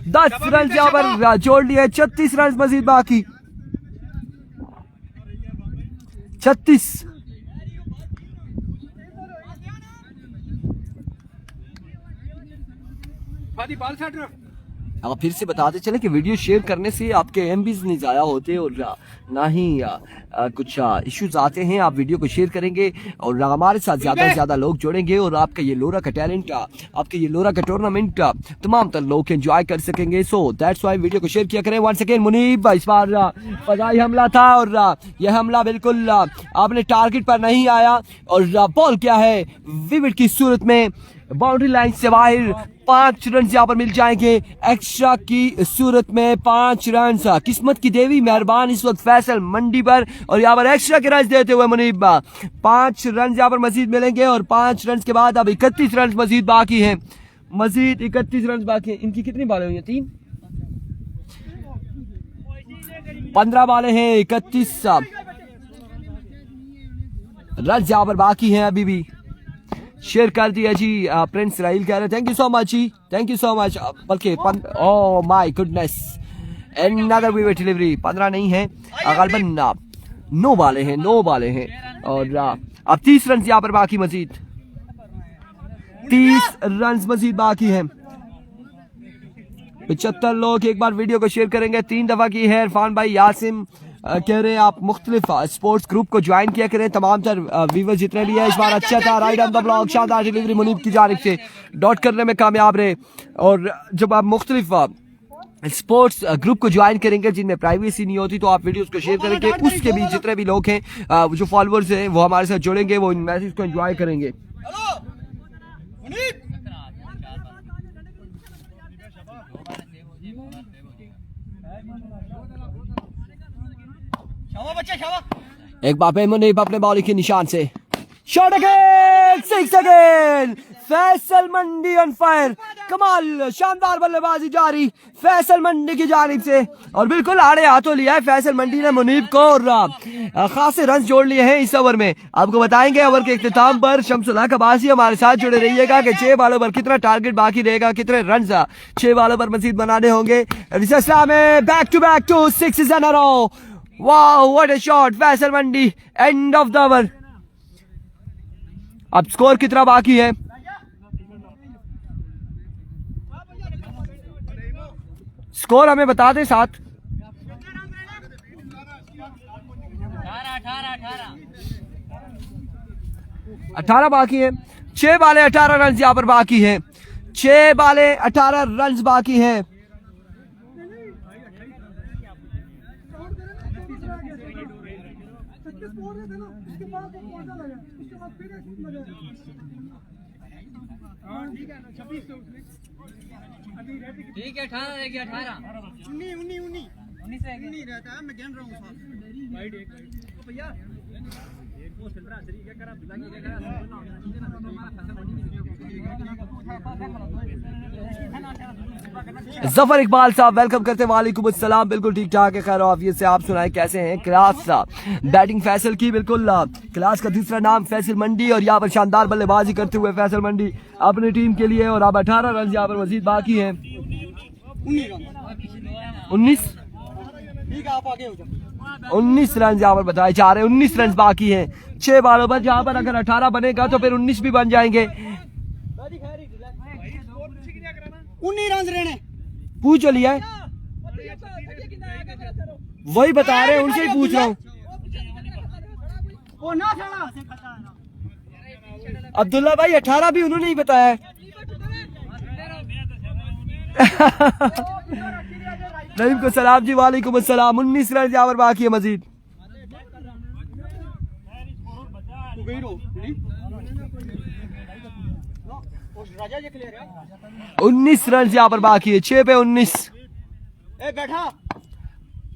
दस रन यहाँ पर जोड़ लिए, 36 रन मजीद बाकी। 36 फादी बाल सेट रख। अब फिर से बताते चले कि वीडियो शेयर करने से आपके एमबीज नहीं ज़ाया होते और ना ही कुछ इश्यूज आते हैं। आप वीडियो को शेयर करेंगे और हमारे साथ ज़्यादा से ज़्यादा लोग जुड़ेंगे और आपका ये लोरा का टैलेंट, आपके ये लोरा का टूर्नामेंट तमाम तर लोग एंजॉय कर सकेंगे। सो दैट्स वाई वीडियो को शेयर किया करें। वंस अगेन मुनीब, इस बार फजाई हमला था और यह हमला बिल्कुल आपने टारगेट पर नहीं आया और बॉल क्या है विविड की सूरत में बाउंड्री लाइन से बाहर। 5 रन यहाँ पर मिल जाएंगे एक्स्ट्रा की सूरत में। 5 रन किस्मत की देवी मेहरबान इस वक्त फैसल मंडी पर और यहाँ पर एक्स्ट्रा के रन देते हुए मुनीब 5 रन यहाँ पर मजीद मिलेंगे और 5 रन के बाद अब 31 रन मजीद बाकी हैं। मजीद 31 रन बाकी हैं। इनकी कितनी बालें हुई हैं? 3 15 बालें हैं, 31 रन यहाँ पर बाकी हैं अभी भी। शेयर कर दिया जी। प्रिंस राहिल कह रहे थैंक यू सो मच जी, थैंक यू सो मच। बल्कि oh my goodness, another wicket delivery. 15 नहीं है, गलबन 9 बाले हैं, 9 बाले हैं और अब 30 रन यहाँ पर बाकी मजीद। 30 रन मजीद बाकी हैं। 75 लोग एक बार वीडियो को शेयर करेंगे। 3 दफा की है। इरफान भाई यासिम कह रहे हैं आप मुख्तलिफ स्पोर्ट्स ग्रुप को ज्वाइन किया करें। तमाम तर व्यूवर जितने भी है इस बार अच्छा था। राइट ऑन द ब्लॉक, शानदार डिलीवरी मुनीब की जानिब से, डॉट करने में कामयाब रहे। और जब आप मुख्तलिफ स्पोर्ट्स ग्रुप को ज्वाइन करेंगे जिनमें प्राइवेसी नहीं होती तो आप वीडियोस को शेयर करेंगे। उसके भी जितने भी लोग हैं जो फॉलोअर्स हैं वो हमारे साथ जुड़ेंगे, वो इन मैसेज को एंजॉय करेंगे। एक बार पे मुनीब अपने बॉलिंग के निशान से shot again, 6 again. Faisal Mandi on fire, कमाल शानदार बल्लेबाजी जारी फैसल मंडी की जानिब से और बिल्कुल आड़े हाथों लिया है फैसल मंडी ने मुनीब को और खासे रन जोड़ लिए हैं इस ओवर में। आपको बताएंगे ओवर के इख्तिताम पर। शमसुल्लाह कबासी हमारे साथ जुड़े रहिएगा कि 6 बालों पर कितना टारगेट बाकी रहेगा, कितने रन 6 बालों पर मजीद बनाने होंगे। Back to 6 in a row. Wow what a shot Faisal Mandi, end of the over. अब स्कोर कितना बाकी है? स्कोर हमें बता दें साथ। 18 बाकी है। 6 बाले 18 रन यहाँ पर बाकी है। 6 बाले 18 रन बाकी हैं। ठीक है 18 रह गया। 18 19 रहता है। मैं गिन रहा हूँ भैया जफर इकबाल साहब वेलकम करते हैं। वालेकुम अस्सलाम। बिल्कुल ठीक ठाक है, खैर आफियत से। आप सुनाए कैसे हैं? क्लास बैटिंग फैसल की, बिल्कुल क्लास का दूसरा नाम फैसल मंडी और यहाँ पर शानदार बल्लेबाजी करते हुए फैसल मंडी अपनी टीम के लिए। और अब 18 रन यहाँ पर मजीद बाकी हैं। 19 ठीक है, आप आगे हो जाओ। 19 रन यहाँ पर बताए जा रहे हैं। 19 रन बाकी हैं 6 बालों पर। जहाँ पर अगर 18 बनेगा तो फिर 19 भी बन जाएंगे। 19 रन रहने पूछ लिया है, वही बता रहे हैं, उनसे ही पूछ रहा हूँ। अब्दुल्ला भाई 18 भी उन्होंने ही बताया है। नईम को सलाम जी, वालेकुम अस्सलाम। 19 रन यहाँ पर बाकी है मजीद। 19 रन यहाँ पर बाकी है, 6 पे 19। बैठा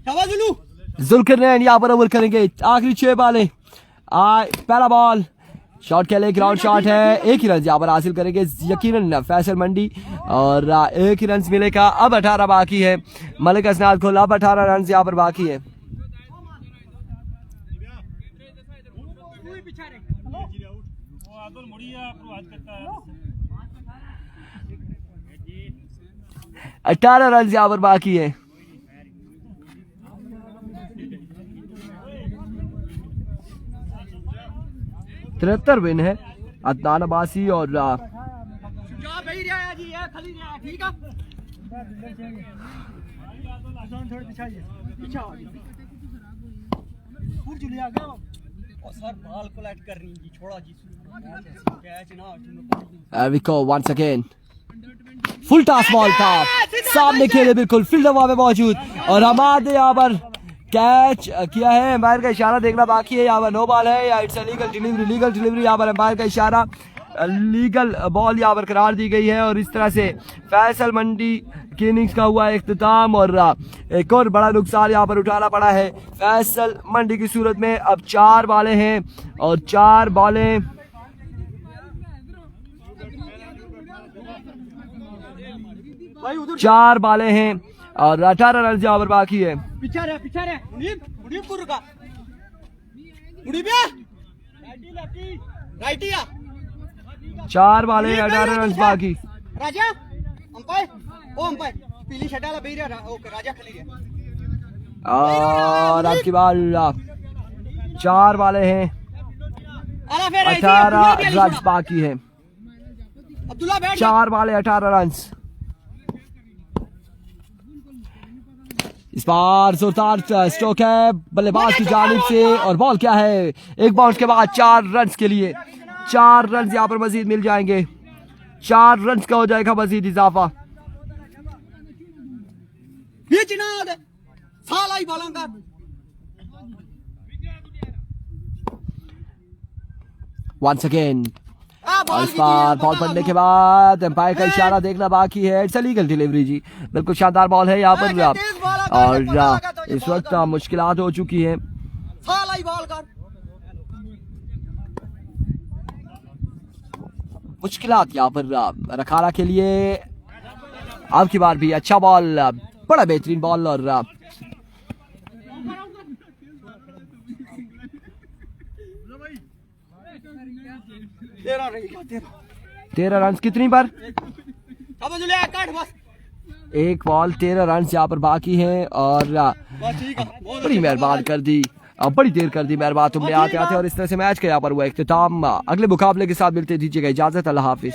शाबाश जुलू। जुल्करनैन यहाँ पर ओवर करेंगे, आखिरी 6 बॉलें। पहला बॉल शॉट के लिए ग्राउंड शॉट है, 1 ही रन यहाँ पर हासिल करेंगे यकीनन फैसल मंडी, और 1 ही रन मिलेगा। अब 18 बाकी है, मलिक असनाद को अब 18 रन यहाँ पर बाकी है। अठारह रन यहाँ पर बाकी है। तिहत्तर विन है अदनान अब्बासी और विको once again full toss ball था, सामने खेले बिल्कुल फील्ड हवा में मौजूद, और हमारे यहाँ पर कैच किया है। एम्पायर का इशारा देखना बाकी है, यहाँ पर नो बॉल है या इट्स लीगल डिलीवरी, यहाँ पर एम्पायर का इशारा, लीगल बॉल यहाँ पर करार दी गई है। और इस तरह से फैसल मंडी की इनिंग्स का हुआ इख्तिताम, और एक और बड़ा नुकसान यहाँ पर उठाना पड़ा है फैसल मंडी की सूरत में। अब 4 बॉलें हैं और 4 बॉलें हैं और 18 रन यहाँ पर बाकी है। पीछे रहे मुनीब का राइटिया 4 बॉलें 18 रन बाकी। राजा अंपायर पीली शर्ट वाला बेरिया ओके राजा खली है। और आपकी बाल 4 बॉलें हैं, 18 रन बाकी है। अब्दुल्ला बैठ 4 बॉलें 18 रन। इस बार जोरदार स्ट्रोक है बल्लेबाज की जानिब से, और बॉल क्या है, एक बाउंस के बाद 4 रन के लिए 4 रन यहाँ पर मजीद मिल जाएंगे, 4 रन का हो जाएगा मजीद इजाफा। वंस अगेन और इस बार बॉल पड़ने के बाद एम्पायर का इशारा देखना बाकी है, इट्स लीगल डिलीवरी जी, बिल्कुल शानदार बॉल है यहाँ पर। और इस वक्त मुश्किलात हो चुकी है, मुश्किलात यहाँ पर रखारा के लिए। अब की बार भी अच्छा बॉल, बड़ा बेहतरीन बॉल, और 13 रन कितनी पर, एक बॉल 13 रन यहाँ पर बाकी है। और बड़ी मेहरबान कर दी, बड़ी देर कर दी मेहरबान तुमने आते आते, और इस तरह से मैच का यहाँ पर हुआ इख्तिताम। अगले मुकाबले के साथ मिलते दीजिएगा इजाजत, अल्लाह हाफिज।